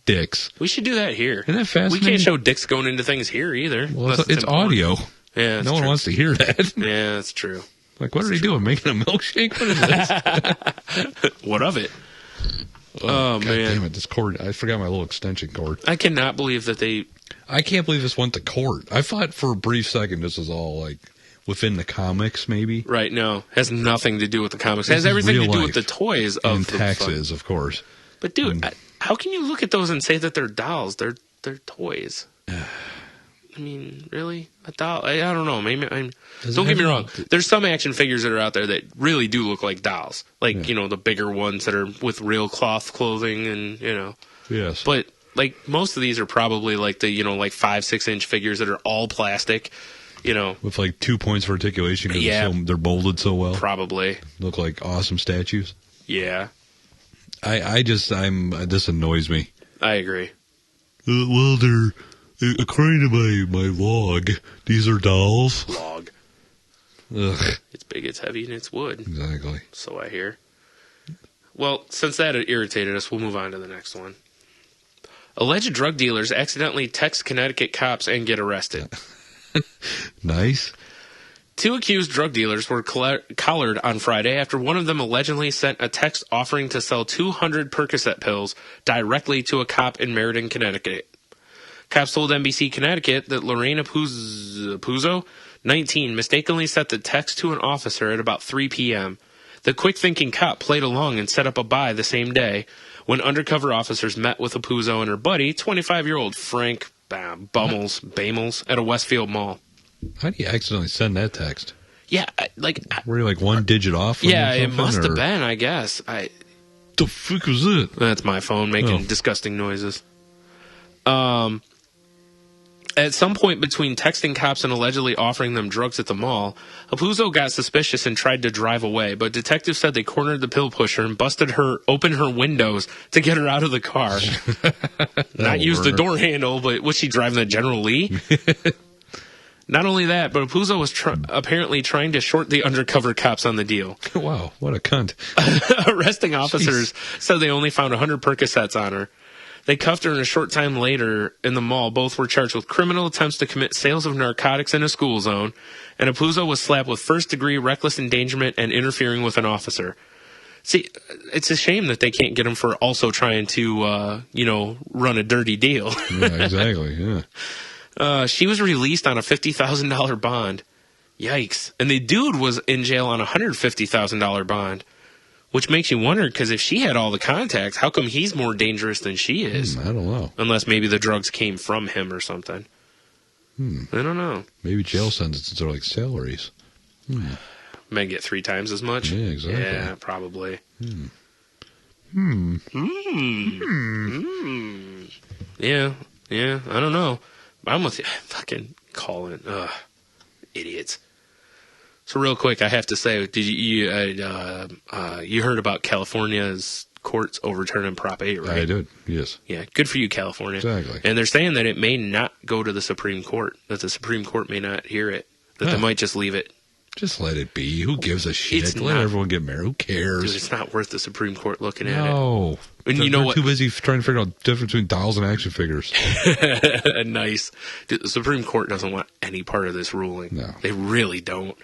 dicks. We should do that here. Isn't that fascinating? We can't show dicks going into things here either. Well, it's audio. Yeah, no one wants to hear that. Yeah, that's true. Like, what are they doing? Making a milkshake? What is this? What of it? Oh God, man. Damn it. This cord, I forgot my little extension cord. I cannot believe that they... I can't believe this went to court. I thought for a brief second this was all, within the comics, maybe. Right, no. Has nothing to do with the comics. It has everything to do with the toys of and taxes, of course. But, dude, how can you look at those and say that they're dolls? They're toys. I mean, really? A doll? I don't know. Maybe don't get me wrong. There's some action figures that are out there that really do look like dolls. The bigger ones that are with real cloth clothing and, Yes. But, most of these are probably the 5-6 inch figures that are all plastic, With 2 points of articulation because they're molded so well. Probably. Look like awesome statues. Yeah. This annoys me. I agree. Well, according to my log, these are dolls. Log. Ugh. It's big, it's heavy, and it's wood. Exactly. So I hear. Well, since that irritated us, we'll move on to the next one. Alleged drug dealers accidentally text Connecticut cops and get arrested. Nice. 2 accused drug dealers were collared on Friday after one of them allegedly sent a text offering to sell 200 Percocet pills directly to a cop in Meriden, Connecticut. Cops told NBC Connecticut that Lorena Puzo, 19, mistakenly sent the text to an officer at about 3 p.m. The quick-thinking cop played along and set up a buy the same day when undercover officers met with Puzo and her buddy, 25-year-old Frank Bamels, at a Westfield mall. How do you accidentally send that text? Yeah, were you one digit off? Yeah, it must have been, I guess. The fuck was it? That's my phone making disgusting noises. At some point between texting cops and allegedly offering them drugs at the mall, Puzo got suspicious and tried to drive away, but detectives said they cornered the pill pusher and opened her windows to get her out of the car. Not use the door handle, but was she driving the General Lee? Not only that, but Puzo was apparently trying to short the undercover cops on the deal. Wow, what a cunt. Arresting officers said they only found 100 Percocets on her. They cuffed her, and a short time later in the mall, both were charged with criminal attempts to commit sales of narcotics in a school zone, and Puzo was slapped with first-degree reckless endangerment and interfering with an officer. See, it's a shame that they can't get him for also trying to, run a dirty deal. Yeah, exactly. Yeah. She was released on a $50,000 bond. Yikes. And the dude was in jail on a $150,000 bond, which makes you wonder, because if she had all the contacts, how come he's more dangerous than she is? I don't know. Unless maybe the drugs came from him or something. I don't know. Maybe jail sentences are like salaries. Men get 3 times as much? Yeah, exactly. Yeah, probably. Yeah, I don't know. I'm with you. Fucking calling. Idiots. So real quick, I have to say, did you heard about California's courts overturning Prop 8, right? I did, yes. Yeah, good for you, California. Exactly. And they're saying that it may not go to the Supreme Court, that the Supreme Court may not hear it, that they might just leave it. Just let it be. Who gives a shit? It's let not, everyone get married. Who cares? Dude, it's not worth the Supreme Court looking at it. No. And you know they're what? Too busy trying to figure out the difference between dolls and action figures. Nice. Dude, the Supreme Court doesn't want any part of this ruling. No. They really don't.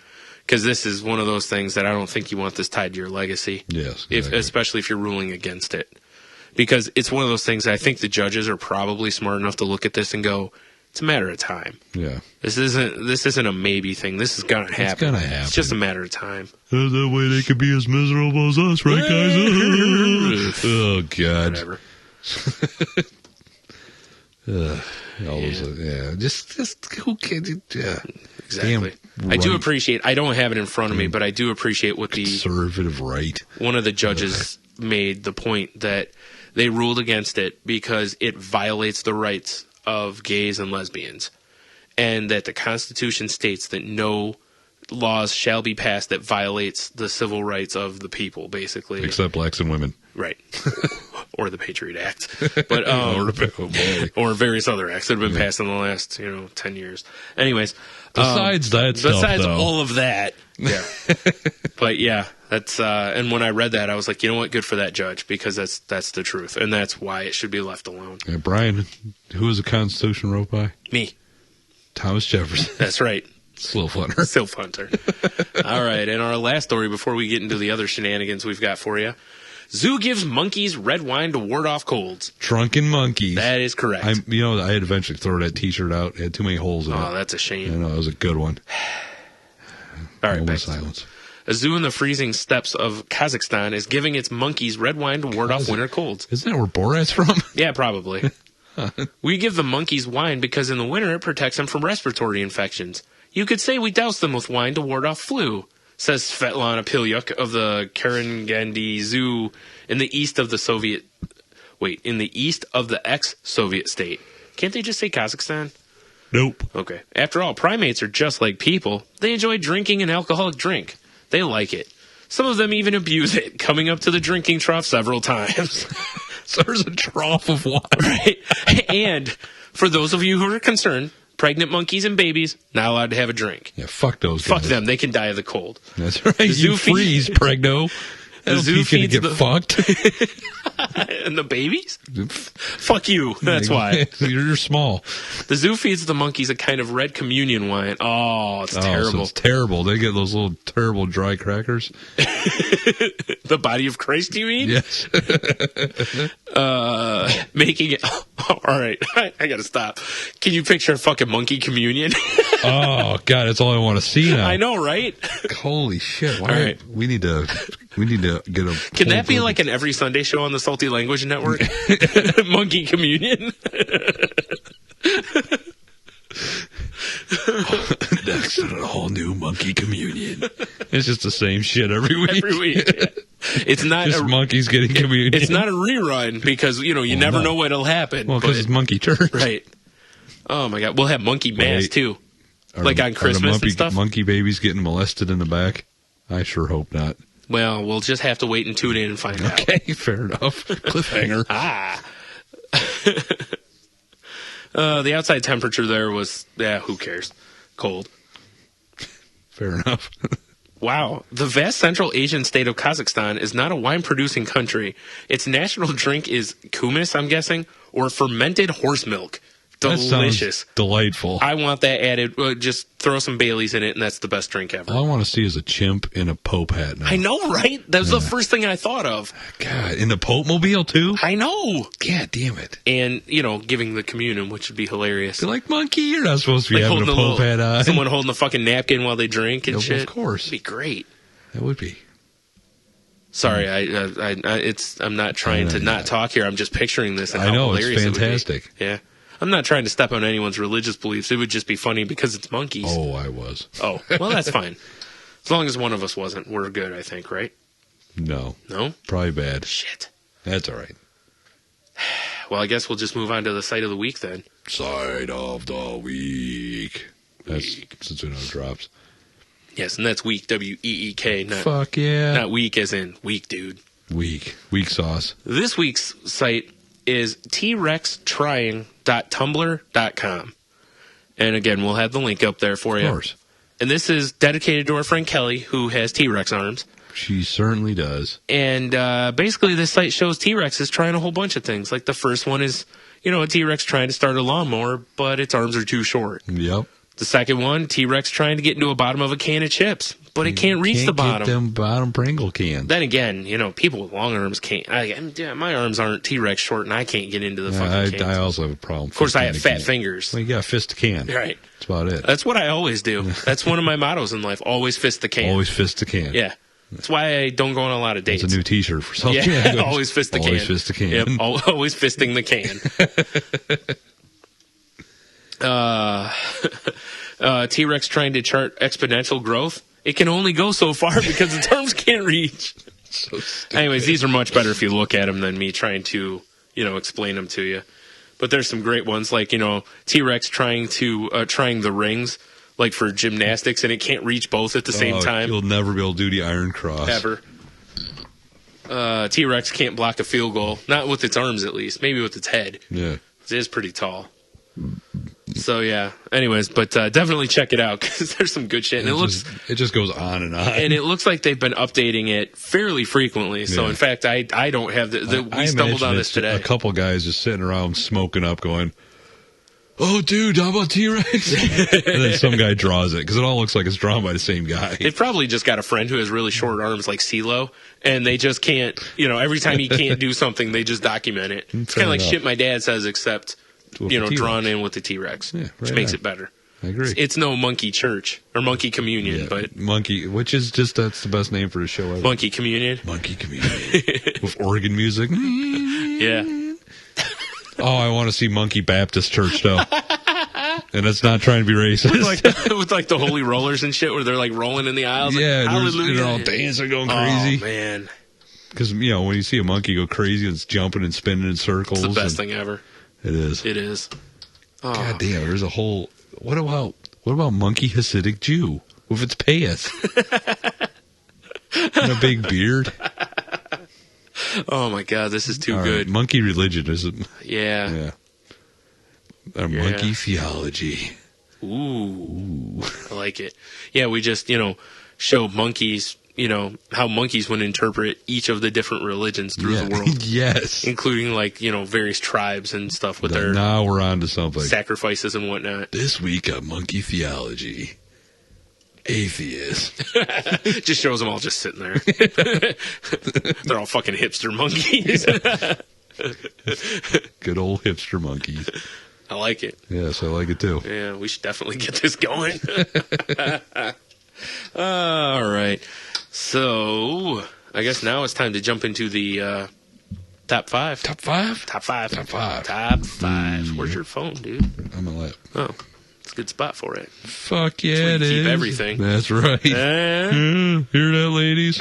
Because this is one of those things that I don't think you want this tied to your legacy. Yes. Exactly. Especially if you're ruling against it. Because it's one of those things that I think the judges are probably smart enough to look at this and go, it's a matter of time. Yeah. This isn't a maybe thing. This is going to happen. It's going to happen. It's just a matter of time. That way they could be as miserable as us, right, guys? Oh, God. Whatever. Just who can? Yeah. Exactly. Damn I do right. appreciate. I don't have it in front of me, but I do appreciate what the Conservative right. one of the judges made the point that they ruled against it because it violates the rights of gays and lesbians, and that the Constitution states that no laws shall be passed that violates the civil rights of the people, basically. Except blacks and women. Right. Or the Patriot Act. But or various other acts that have been passed in the last, 10 years. Anyways. Besides all of that. Yeah. But yeah, that's and when I read that, I was like, you know what? Good for that judge, because that's the truth, and that's why it should be left alone. Yeah, Brian, who was the Constitution wrote by? Me. Thomas Jefferson. That's right. Sylph Hunter. Sylph Hunter. All right, and our last story before we get into the other shenanigans we've got for you. Zoo gives monkeys red wine to ward off colds. Drunken monkeys. That is correct. I had eventually throw that T-shirt out. It had too many holes in it. Oh, that's a shame. I know, it was a good one. All right, back to silence. A zoo in the freezing steppes of Kazakhstan is giving its monkeys red wine to ward off winter colds. Isn't that where Borat's from? Yeah, probably. We give the monkeys wine because in the winter it protects them from respiratory infections. You could say we douse them with wine to ward off flu, says Svetlana Pilyuk of the Karangandy Zoo in the east of the ex-Soviet state. Can't they just say Kazakhstan? Nope. Okay. After all, primates are just like people. They enjoy drinking an alcoholic drink. They like it. Some of them even abuse it, coming up to the drinking trough several times. So there's a trough of wine. Right. And for those of you who are concerned, pregnant monkeys and babies, not allowed to have a drink. Yeah, fuck those Fuck guys. them. They can die of the cold. That's right. You freeze, pregno. The zoo feeds get fucked. And the babies? Fuck you. That's why. You're small. The zoo feeds the monkeys a kind of red communion wine. Oh, it's terrible. So it's terrible. They get those little terrible dry crackers. The body of Christ, you mean? Yes. Making it. All right. I got to stop. Can you picture a fucking monkey communion? Oh, God. That's all I want to see now. I know, right? Holy shit. Why? All right. We need to get a... Can that be like an every Sunday show on the Salty Language Network? Monkey communion? Next on a whole new monkey communion. It's just the same shit every week. Every week. It's not just monkeys getting communion. It's not a rerun because, you never know what'll happen. Well, because it's monkey church. Right. Oh, my God. We'll have monkey mass, too. Like on Christmas and stuff. Monkey babies getting molested in the back? I sure hope not. Well, we'll just have to wait and tune in and find out. Okay, fair enough. Cliffhanger. The outside temperature there was, who cares? Cold. Fair enough. Wow. The vast Central Asian state of Kazakhstan is not a wine-producing country. Its national drink is kumis, I'm guessing, or fermented horse milk. delicious. Delightful. I want that added. Just throw some Baileys in it, and that's the best drink ever. All I want to see is a chimp in a Pope hat now. I know, right? That was the first thing I thought of. God, in the Pope mobile, too? I know. God damn it. And, giving the communion, which would be hilarious. You're like, monkey, you're not supposed to be having a Pope hat on. Someone holding a fucking napkin while they drink and shit. Of course. That'd be great. That would be. Sorry, I'm not trying to not talk here. I'm just picturing this and I how know, hilarious it's fantastic. It would be. Yeah. I'm not trying to step on anyone's religious beliefs. It would just be funny because it's monkeys. Oh, I was. Oh, well, that's fine. As long as one of us wasn't, we're good, I think, right? No. No? Probably bad. Shit. That's all right. Well, I guess we'll just move on to the site of the week then. Site of the week. That's since we know it drops. Yes, and that's week, W-E-E-K. Fuck yeah. Not week as in week, dude. Week sauce. This week's site is trextrying.tumblr.com. And again, we'll have the link up there for you. Of course. And this is dedicated to our friend Kelly, who has T-Rex arms. She certainly does. And basically, this site shows T-Rexes trying a whole bunch of things. Like the first one is, a T-Rex trying to start a lawnmower, but its arms are too short. Yep. The second one, T-Rex trying to get into the bottom of a can of chips, but it can't reach the bottom. Get them bottom Pringle cans. Then again, people with long arms can't. My arms aren't T-Rex short, and I can't get into the fucking cans. I also have a problem. Of course, I have fat fingers. Well, you got to fist the can. Right. That's about it. That's what I always do. That's one of my mottos in life. Always fist the can. Always fist the can. Yeah. That's why I don't go on a lot of dates. It's a new T-shirt for something. Yeah, always fist the can. Always fist the can. Yep, always fisting the can. T-Rex trying to chart exponential growth. It can only go so far because its arms can't reach. So stupid. Anyways, these are much better if you look at them than me trying to, explain them to you. But there's some great ones like, T-Rex trying the rings, like for gymnastics, and it can't reach both at the same time. You'll never be able to do the Iron Cross. Ever. T-Rex can't block a field goal. Not with its arms, at least. Maybe with its head. Yeah. It is pretty tall. So, yeah. Anyways, but definitely check it out because there's some good shit. And it just goes on and on. And it looks like they've been updating it fairly frequently. So, in fact, I don't have we stumbled on this today. A couple guys just sitting around smoking up going, oh, dude, how about T-Rex? And then some guy draws it because it all looks like it's drawn by the same guy. They've probably just got a friend who has really short arms like CeeLo, and they just can't, every time he can't do something, they just document it. It's kind of like shit my dad says, except, drawn in with the T-Rex, which makes it better. I agree. It's no monkey church or monkey communion, but monkey, which is that's the best name for a show ever. Monkey communion. Monkey communion with organ music. Yeah. Oh, I want to see Monkey Baptist Church though, and it's not trying to be racist. With the holy rollers and shit, where they're like rolling in the aisles. Yeah, like, hallelujah. They're all dancing, going crazy. Oh man. Because when you see a monkey go crazy, it's jumping and spinning in circles. It's the best thing ever. It is. It is. Oh. God damn, there's a whole. What about Monkey Hasidic Jew with its payas and a big beard? Oh my God, this is too good. Right. Monkey religion is it? Yeah. Monkey theology. Ooh, I like it. Yeah, we just show monkeys. How monkeys would interpret each of the different religions through the world. Yes. Including various tribes and stuff with their now we're on to something. Sacrifices and whatnot. This week on Monkey Theology. Atheist. Just shows them all just sitting there. They're all fucking hipster monkeys. Good old hipster monkeys. I like it. Yes, I like it too. Yeah, we should definitely get this going. All right. So, I guess now it's time to jump into the top five. Top five? Top five. Top five. Top five. Where's your phone, dude? On my lap. Oh, it's a good spot for it. Fuck yeah, it is. Keep everything. That's right. Hear that, ladies?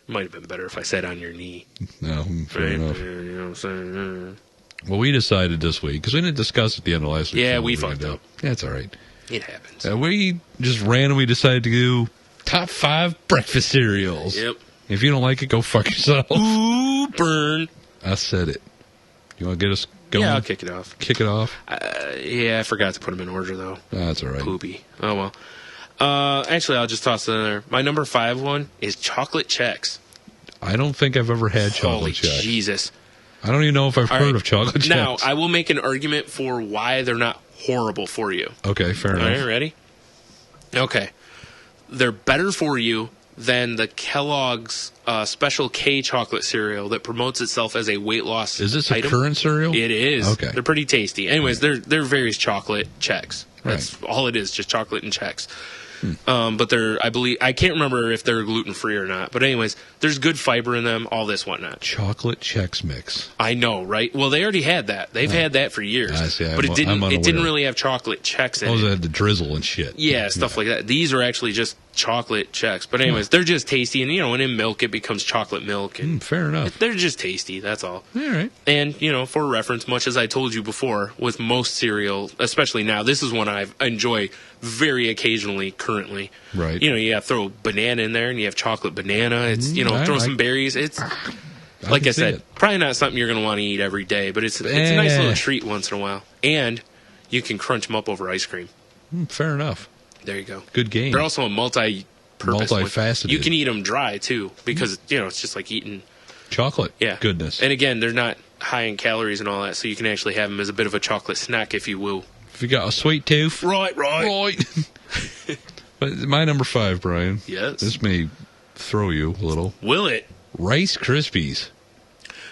Might have been better if I sat on your knee. No, fair enough. You know what I'm saying? Well, we decided this week, because we didn't discuss at the end of last week. Yeah, we fucked up. That's all right. It happens. We just randomly decided to do top 5 breakfast cereals. Yep. If you don't like it, go fuck yourself. Ooh, burn. I said it. You want to get us going? Yeah, I'll kick it off. Kick it off? Yeah, I forgot to put them in order, though. That's all right. Poopy. Oh, well. Actually, I'll just toss it in there. My number 5 one is chocolate Chex. I don't think I've ever had chocolate Chex. Jesus. I don't even know if I've heard of chocolate checks. Now, I will make an argument for why they're not horrible for you. Okay, fair enough. All right, ready? Okay. They're better for you than the Kellogg's Special K chocolate cereal that promotes itself as a weight loss item. Is this a current cereal? It is. Okay. They're pretty tasty. Anyways, they're various chocolate checks. That's all it is, just chocolate and checks. But I can't remember if they're gluten-free or not. But anyways, there's good fiber in them, all this, whatnot. Chocolate Chex Mix. I know, right? Well, they already had that. They've had that for years. But it didn't really have chocolate checks in it. It had the drizzle and shit. Yeah, stuff like that. These are actually just chocolate checks. But anyways, they're just tasty. And, and in milk, it becomes chocolate milk. And fair enough. They're just tasty, that's all. All right. And, for reference, much as I told you before, with most cereal, especially now, this is one I enjoy very occasionally currently. Right. You have to throw banana in there, and you have chocolate banana. It's, throw some berries. It's, like I said, probably not something you're going to want to eat every day, but it's a nice little treat once in a while. And you can crunch them up over ice cream. Fair enough. There you go. Good game. They're also a multi-purpose. Multifaceted. You can eat them dry, too, because, it's just like eating chocolate. Yeah. Goodness. And again, they're not high in calories and all that, so you can actually have them as a bit of a chocolate snack, if you will. If you got a sweet tooth. Right. But my number 5, Brian. Yes. This may throw you a little. Will it? Rice Krispies.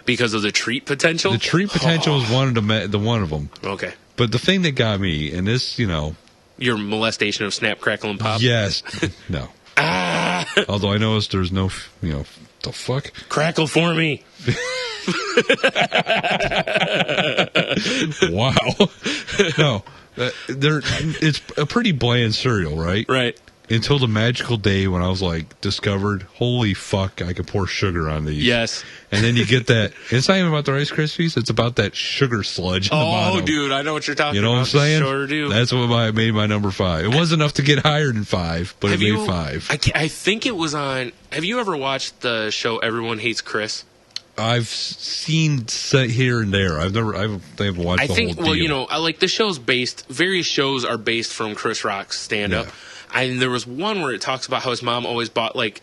Because of the treat potential? The treat potential is one of them. Okay. But the thing that got me, and this, Your molestation of Snap, Crackle, and Pop? Yes. No. Although I noticed there's no, the fuck? Crackle for me. Wow. No. It's a pretty bland cereal, right? Right. Until the magical day when I was discovered, holy fuck, I could pour sugar on these. Yes. And then you get that. It's not even about the Rice Krispies. It's about that sugar sludge in the bottom. Oh, dude, I know what you're talking about. You know what I'm saying? Sure do. That's what made my number 5. It wasn't enough to get higher than 5, but it made 5. I think it was on. Have you ever watched the show Everyone Hates Chris? I've seen here and there. I haven't watched the whole deal. Well, the show's based. Various shows are based from Chris Rock's stand-up. Yeah. And there was one where it talks about how his mom always bought they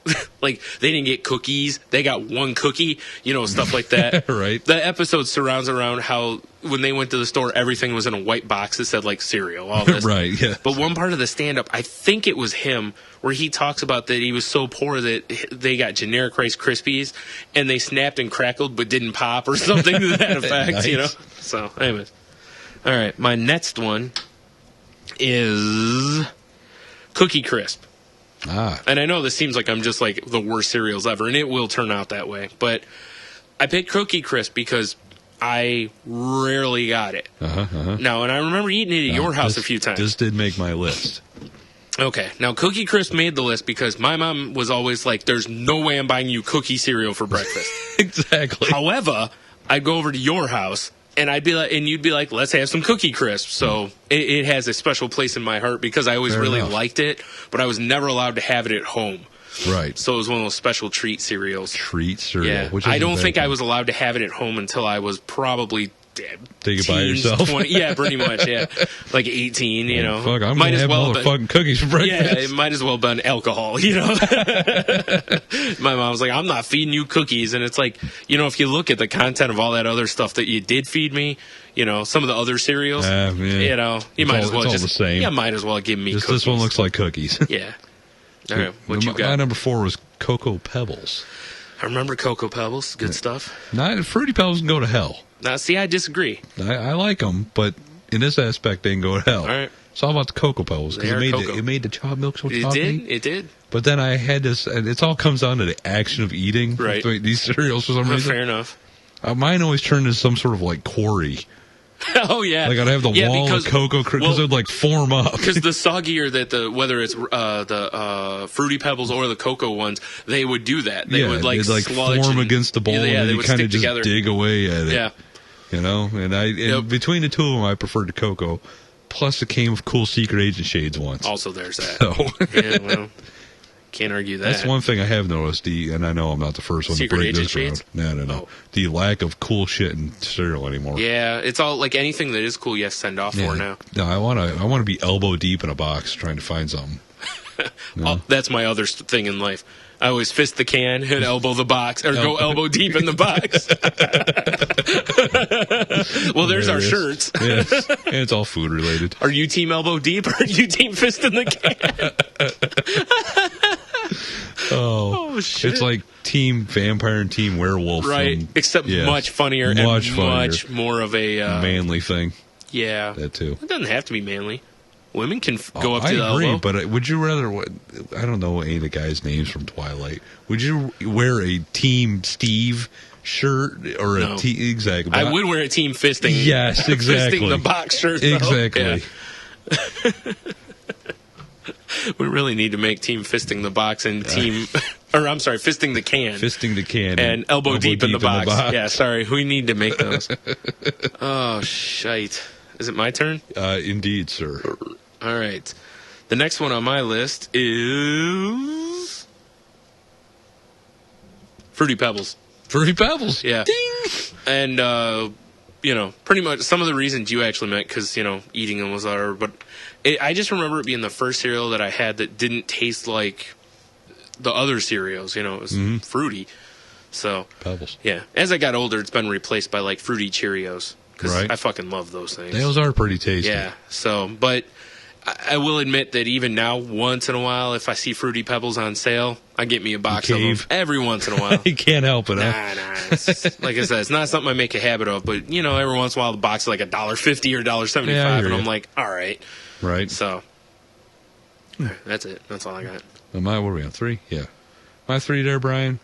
didn't get cookies, they got one cookie, stuff like that. Right. The episode surrounds around how when they went to the store, everything was in a white box that said cereal, all this. Right. Yeah. But one part of the stand-up, I think it was him, where he talks about that he was so poor that they got generic Rice Krispies and they snapped and crackled but didn't pop or something to that effect. Nice. So, anyways, all right, my next one is Cookie Crisp. And I know this seems like I'm just the worst cereals ever, and it will turn out that way. But I picked Cookie Crisp because I rarely got it. Now, and I remember eating it at your house a few times. This did make my list. Okay. Now, Cookie Crisp made the list because my mom was always there's no way I'm buying you cookie cereal for breakfast. Exactly. However, I'd go over to your house, and you'd be like, let's have some Cookie Crisp. So it has a special place in my heart because I always liked it, but I was never allowed to have it at home. Right. So it was one of those special treat cereals. Treat cereal. Yeah. Which I don't think I was allowed to have it at home until I was probably take it by yourself. 20, yeah, pretty much. Yeah, 18. Fuck, I'm gonna have motherfucking cookies for breakfast. Yeah, it might as well been alcohol. My mom was like, "I'm not feeding you cookies," and it's if you look at the content of all that other stuff that you did feed me, some of the other cereals, you might as well just the same. Yeah, might as well give me cookies. This one looks like cookies. Yeah. All right, what you got? My number 4 was Cocoa Pebbles. I remember Cocoa Pebbles. Good stuff. Fruity Pebbles can go to hell. Now, see, I disagree. I like them, but in this aspect, they can go to hell. All right. It's all about the Cocoa Pebbles because it made the chocolate milk so chocolatey. It did. But then I had this, and it all comes down to the action of eating these cereals for some reason. Fair enough. Mine always turned into some sort of quarry. Oh, yeah. I'd have the wall of cocoa because it would form up. Because the soggier whether it's the Fruity Pebbles or the cocoa ones, they would do that. They would sludge form against the bowl, and you kind of just together. dig away at it. Yeah. And between the two of them, I preferred the cocoa. Plus, it came with cool Secret Agent shades once. Also, there's that. So. Can't argue that. That's one thing I have noticed, and I know I'm not the first one Secret to break Agent this shades? ground. No. Oh. The lack of cool shit in cereal anymore. Yeah, it's all anything that is cool, you have to send off for now. No, I want to be elbow deep in a box trying to find something. No. Oh, that's my other thing in life. I always fist the can and elbow the box, or go elbow deep in the box. Well, there's our shirts. Yes. And it's all food related. Are you team elbow deep, or are you team fist in the can? Oh, shit. It's like Team Vampire and Team Werewolf. Right, except much funnier and much more of a... manly thing. Yeah. That too. It doesn't have to be manly. Women can go up to the elbow. I agree, elbow. but would you rather... I don't know any of the guys' names from Twilight. Would you wear a Team Steve shirt or a team... Exactly. I would wear a Team Fisting. Yes, exactly. Fisting the box shirt. Though. Exactly. Yeah. We really need to make Team Fisting the box and Team... Or, I'm sorry, Fisting the can. Fisting the can. And elbow deep in the box. Yeah, sorry. We need to make those. Oh, shite. Is it my turn? Indeed, sir. All right. The next one on my list is... Fruity Pebbles. Fruity Pebbles. Yeah. Ding! And, pretty much some of the reasons you actually meant, because, eating them was hard. But I just remember it being the first cereal that I had that didn't taste like the other cereals. It was fruity. So, Pebbles. Yeah. As I got older, it's been replaced by, like, Fruity Cheerios. Because I fucking love those things. Those are pretty tasty. Yeah. So, but I will admit that even now, once in a while, if I see Fruity Pebbles on sale, I get me a box of them every once in a while. You can't help it, Nah. Like I said, it's not something I make a habit of, but, every once in a while, the box is like $1.50 or $1.75, and I'm like, all right. Right. So, that's it. That's all I got. What are we on? 3? Yeah. My 3 there, Brian.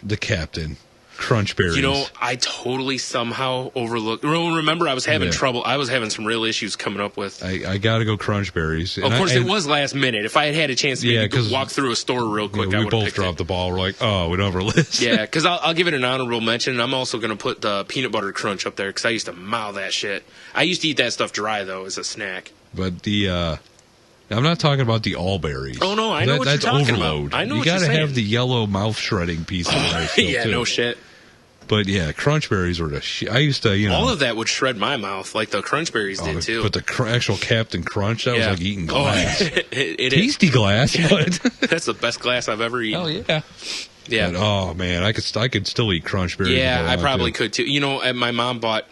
The Captain. Crunch Berries. I totally somehow overlooked. Remember, I was having trouble. I was having some real issues coming up with. I got to go Crunch Berries. Of course, it was last minute. If I had had a chance to maybe walk through a store real quick, I would have We both dropped the ball. We're like, oh, we don't have our list. Yeah, because I'll give it an honorable mention. And I'm also going to put the peanut butter crunch up there because I used to mouth that shit. I used to eat that stuff dry, though, as a snack. But the... I'm not talking about the all berries. Oh, no, I know what you're talking overload. About. I know you what you're saying. You got to have the yellow mouth shredding piece of it. Yeah, too. no shit. But yeah, Crunch Berries were the shit. I used to, all of that would shred my mouth, like the Crunch Berries did too. But the actual Captain Crunch, that was like eating glass. It tasty is. glass, but that's the best glass I've ever eaten. Oh yeah. Yeah. But, oh man, I could still eat Crunch Berries. Yeah, I probably could too. My mom bought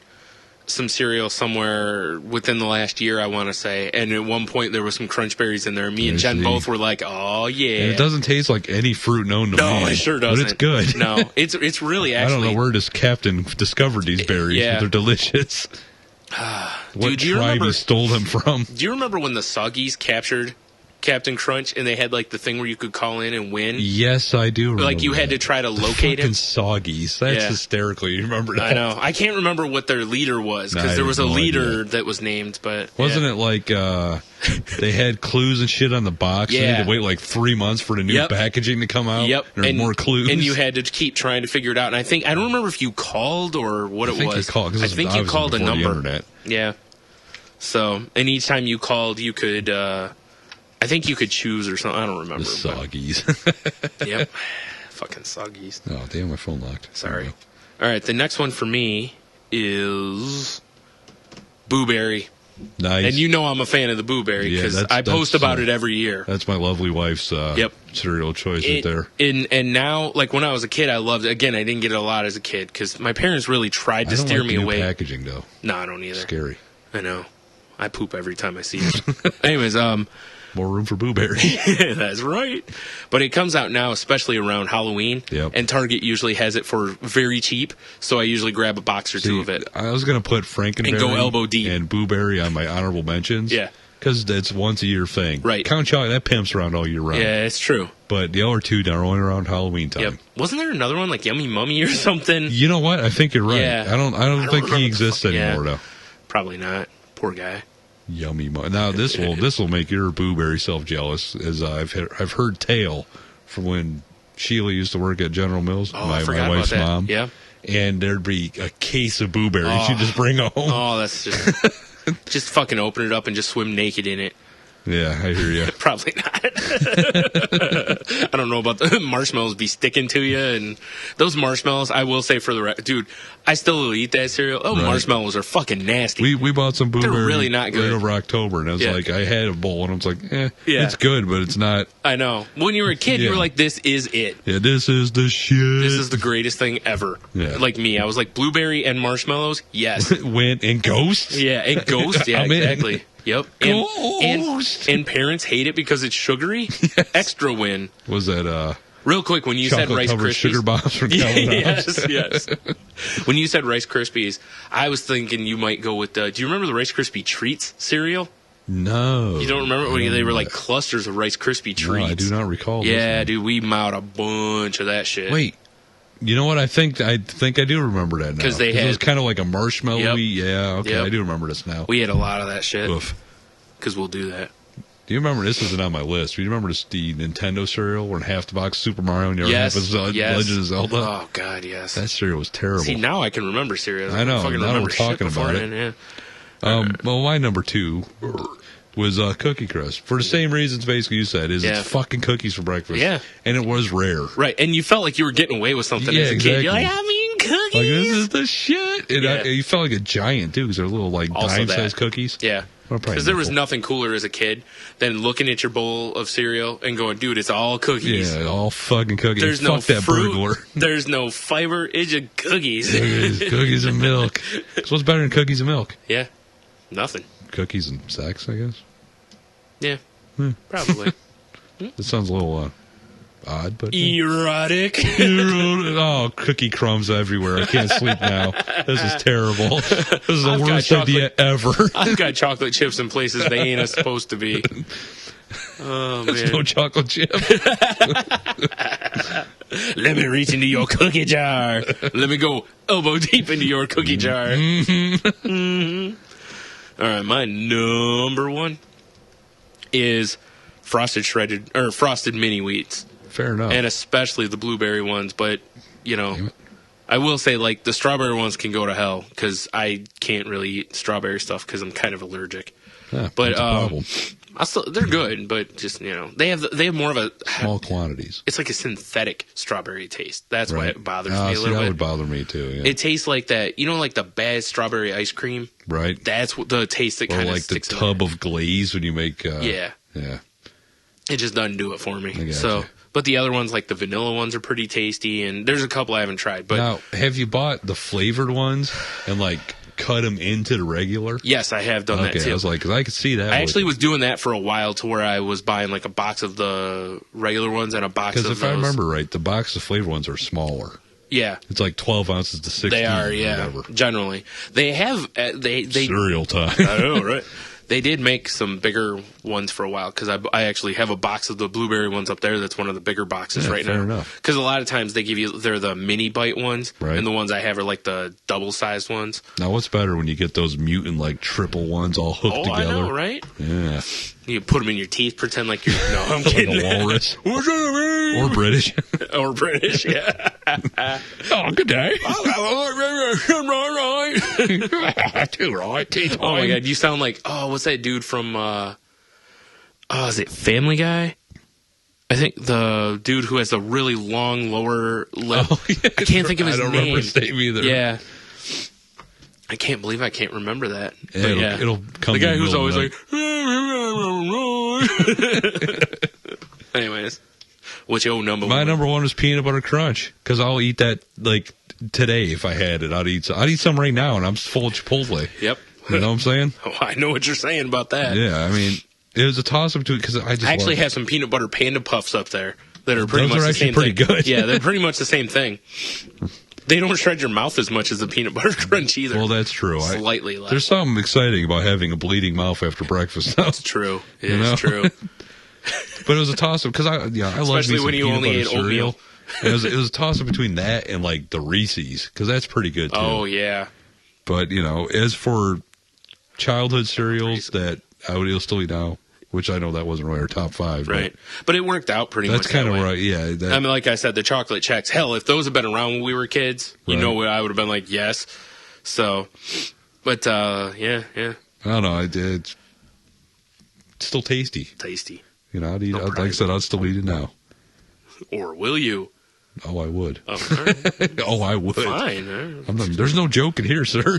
some cereal somewhere within the last year, I want to say, and at one point there was some Crunch Berries in there. Me and Jen both were like, "Oh yeah!" And it doesn't taste like any fruit known to man. No, it sure doesn't. But it's good. No, it's really actually. I don't know where this Captain discovered these berries, but they're delicious. What tribe he stole them from? Do you remember when the Soggies captured Captain Crunch and they had like the thing where you could call in and win? Yes, I do remember. Like you had to try to locate him. Soggies. That's hysterical. You remember that? I know. I can't remember what their leader was because there was a leader that was named, but wasn't it like they had clues and shit on the box? Yeah. You had to wait like 3 months for the new packaging to come out. Yep. There were more clues, and you had to keep trying to figure it out. And I don't remember if you called or what it was. I think you called a number. Yeah. So, and each time you called, you could. I think you could choose or something. I don't remember. The Soggies. Yep. Fucking Soggies. Oh, damn, my phone locked. Sorry. All right, the next one for me is Boo Berry. Nice. And I'm a fan of the Boo Berry because I post about it every year. That's my lovely wife's cereal choice right there. And now, like when I was a kid, I loved it. Again, I didn't get it a lot as a kid because my parents really tried to steer me away. Packaging, though. No, I don't either. Scary. I know. I poop every time I see it. Anyways, more room for Boo Berry. That's right. But it comes out now, especially around Halloween. Yep. And Target usually has it for very cheap, so I usually grab a box or two of it. I was going to put Frankenberry and go elbow deep and Boo Berry on my honorable mentions. Yeah. Because it's once a year thing. Right. Count Chocolate, that pimps around all year round. Yeah, it's true. But the other two are only around Halloween time. Yep. Wasn't there another one like Yummy Mummy or something? You know what? I think you're right. Yeah. I don't think he exists anymore though. Probably not. Poor guy. Yummy. Now this will make your Boo Berry self jealous, as I've heard tale from when Sheila used to work at General Mills, my wife's mom. Yeah. And there'd be a case of Boo Berries she'd just bring home. Oh, that's just fucking open it up and just swim naked in it. Yeah, I hear you. Probably not. I don't know about the marshmallows be sticking to you. And those marshmallows, I will say for the dude, I still will eat that cereal. Oh, right. Marshmallows are fucking nasty. We bought some blueberry. They're really not good. Right over October, and I was like, I had a bowl, and I was like, it's good, but it's not. I know. When you were a kid, you were like, this is it. Yeah, this is the shit. This is the greatest thing ever. Yeah. Like me, I was like, blueberry and marshmallows, yes. And Ghost? Yeah, and Ghost, yeah, exactly. Yep. And parents hate it because it's sugary. Yes. Extra win. Was that real quick when you said Rice Krispies? Sugar bombs from Yes. When you said Rice Krispies, I was thinking you might go with do you remember the Rice Krispie Treats cereal? No. You don't remember when they were like clusters of Rice Krispie Treats? No, I do not recall. Yeah, dude, we mowed a bunch of that shit. Wait. You know what? I think I do remember that now. Because it was kind of like a marshmallow-y. Yep. Yeah, okay. Yep. I do remember this now. We had a lot of that shit. Because we'll do that. Do you remember, this isn't on my list, do you remember the Nintendo cereal where in half the box Super Mario and the other half is Legend of Zelda? Oh, God, yes. That cereal was terrible. See, now I can remember cereal. I know. Now we're talking about it. Yeah. Well, my number 2 was Cookie Crisp. For the same reasons basically you said, it's fucking cookies for breakfast. Yeah. And it was rare. Right. And you felt like you were getting away with something as a kid. You're like, I'm eating cookies. Like, this is the shit. And you felt like a giant, too, because they're little, like, dime-sized cookies. Yeah. Because there was nothing cooler as a kid than looking at your bowl of cereal and going, dude, it's all cookies. Yeah, all fucking cookies. There's no fruit. Burglar. There's no fiber. It's just cookies. Cookies and milk. So what's better than cookies and milk? Yeah. Nothing. Cookies and sex, I guess? Yeah. Probably. That sounds a little odd, but... Erotic. Oh, cookie crumbs everywhere. I can't sleep now. This is terrible. This is the worst idea ever. I've got chocolate chips in places they ain't supposed to be. Oh, man. There's no chocolate chip. Let me reach into your cookie jar. Let me go elbow deep into your cookie jar. Mm-hmm. All right, my number 1 is frosted mini wheats. Fair enough. And especially the blueberry ones, but I will say like the strawberry ones can go to hell because I can't really eat strawberry stuff because I'm kind of allergic. Yeah, but they're good, but just they have more of a small quantities. It's like a synthetic strawberry taste. That's why it bothers me a little bit. That would bother me too. Yeah. It tastes like that, like the bad strawberry ice cream. Right. That's what the taste that kind of sticks. Or like the tub of glaze when you make. Yeah. It just doesn't do it for me. I gotcha. But the other ones, like the vanilla ones, are pretty tasty, and there's a couple I haven't tried. But now, have you bought the flavored ones and cut them into the regular? Yes, I have done that too. I was like, because I could see that. I actually was doing that for a while, to where I was buying like a box of the regular ones and a box of those. Because if I remember right, the box of flavored ones are smaller. Yeah, it's like 12 ounces to 16. They are, yeah. Whatever. Generally, they have they cereal time. I know, right? They did make some bigger ones for a while because I actually have a box of the blueberry ones up there. That's one of the bigger boxes right now. Enough. Because a lot of times they're the mini bite ones, right. And the ones I have are like the double sized ones. Now, what's better when you get those mutant triple ones all hooked together? I know, right? Yeah. You put them in your teeth, pretend like you're. No, I'm kidding. Like a walrus. Or British. Or British, yeah. Oh, good day. Too right. Oh my God, you sound like what's that dude from? Is it Family Guy? I think the dude who has a really long lower lip. Oh, yeah, I can't think of his name. I don't remember his name either. Yeah. I can't believe I can't remember that. Yeah, it'll come. The guy who's always like. Anyways, what's your number 1? My number 1 is peanut butter crunch because I'll eat that today if I had it. I'd eat some right now, and I'm full of Chipotle. Yep. You know what I'm saying? Oh, I know what you're saying about that. Yeah, I mean, it was a toss up between because I actually have some peanut butter panda puffs up there that are pretty much the same thing. Good. Yeah, they're pretty much the same thing. They don't shred your mouth as much as the peanut butter crunch either. Well, that's true. Slightly less. There's something exciting about having a bleeding mouth after breakfast. That's true. It is true. But it was a toss up because I love especially when you only ate oatmeal. It was a toss up between that and the Reese's because that's pretty good too. Oh yeah. But as for childhood cereals that I would still eat now, which I know that wasn't really our top 5. Right. But it worked out pretty much. That's kind of right. Yeah. I mean, like I said, the chocolate checks. Hell, if those had been around when we were kids, I would have been like, yes. So, but yeah. I don't know. I did. still tasty. Tasty. You know, like I said, I'd still eat it now. Or will you? Oh, I would. Oh, all right. Oh, I would. Fine. There's no joke in here, sir.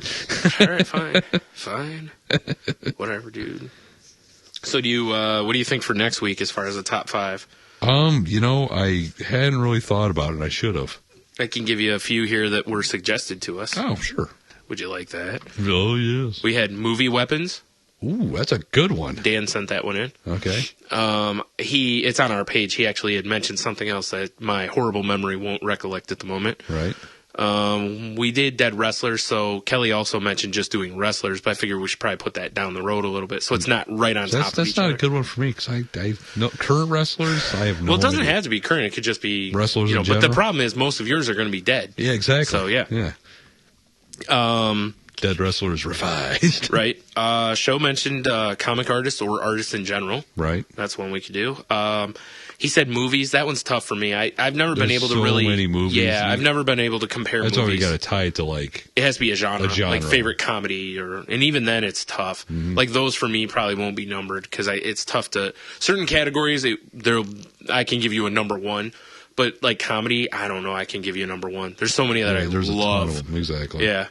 All right, fine. Whatever, dude. So what do you think for next week as far as the top 5? I hadn't really thought about it. I should have. I can give you a few here that were suggested to us. Oh, sure. Would you like that? Oh, yes. We had movie weapons. Ooh, that's a good one. Dan sent that one in. Okay. It's on our page. He actually had mentioned something else that my horrible memory won't recollect at the moment. Right. We did Dead Wrestlers, so Kelly also mentioned just doing wrestlers, but I figured we should probably put that down the road a little bit, so it's not right on top of each other. That's not a good one for me, because I know current wrestlers, I have no Well, it doesn't idea. have to be current. It could just be wrestlers in but general? the problem is most of yours are going to be dead. Yeah, exactly. So, yeah. Dead Wrestlers revised. Right. Show mentioned comic artists or artists in general. Right. That's one we could do. He said movies. That one's tough for me. I've never been able to really. So many movies. Yeah, I've never been able to compare That's movies. why you got to tie it to like. It has to be a genre. Like favorite right. comedy, and even then it's tough. Mm-hmm. Like those for me probably won't be numbered because it's tough to certain categories. I can give you a number 1, but like comedy, I don't know. I can give you a number 1. There's so many that I there's love. A ton of them. Exactly. Yeah.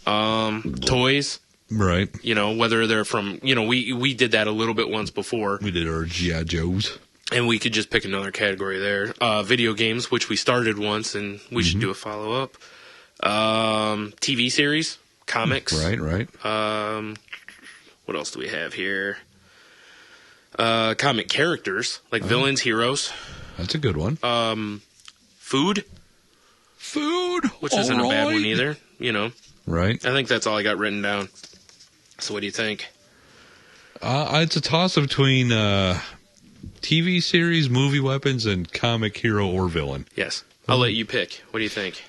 Toys. Right. Whether they're from, we did that a little bit once before. We did our G.I. Joes. And we could just pick another category there. Video games, which we started once, and we should do a follow-up. TV series, comics. Right. What else do we have here? Comic characters, like villains, heroes. That's a good one. Food. Which isn't a bad one either, Right. I think that's all I got written down. So what do you think? It's a toss-up between TV series, movie weapons, and comic hero or villain. Yes. I'll let you pick. What do you think?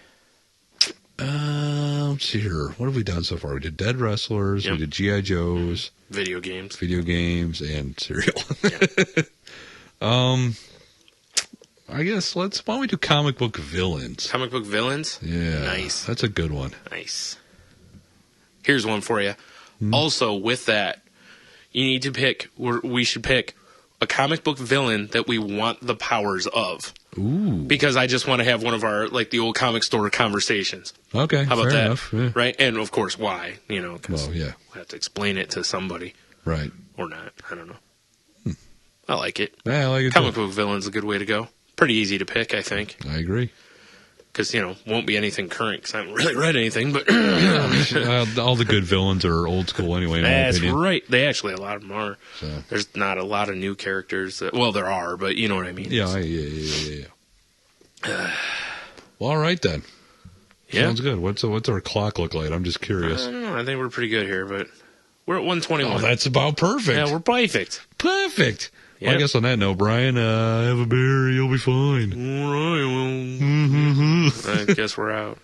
Let's see here. What have we done so far? We did Dead Wrestlers. Yep. We did G.I. Joes. Video games, and cereal. Yeah. I guess why don't we do comic book villains? Comic book villains? Yeah. Nice. That's a good one. Nice. Here's one for you. Also, with that, we should pick a comic book villain that we want the powers of. Ooh. Because I just want to have one of our, like, the old comic store conversations. Okay. How about fair that? Enough. Yeah. Right? And, of course, why? Because yeah. we'll have to explain it to somebody. Right. Or not. I don't know. I like it. Yeah, I like it Comic too. book villain's a good way to go. Pretty easy to pick, I think. I agree. Because, won't be anything current because I haven't really read anything. But all the good villains are old school anyway, in my that's opinion. right. They actually, a lot of them are. So. There's not a lot of new characters. Well, there are, but you know what I mean. Yeah. Well, all right then. Yeah. Sounds good. What's our clock look like? I'm just curious. I don't know. I think we're pretty good here, but we're at 121. Oh, that's about perfect. Yeah, we're perfect. Perfect. Yep. Well, I guess on that note, Brian, have a beer. You'll be fine. All right, well, I guess we're out.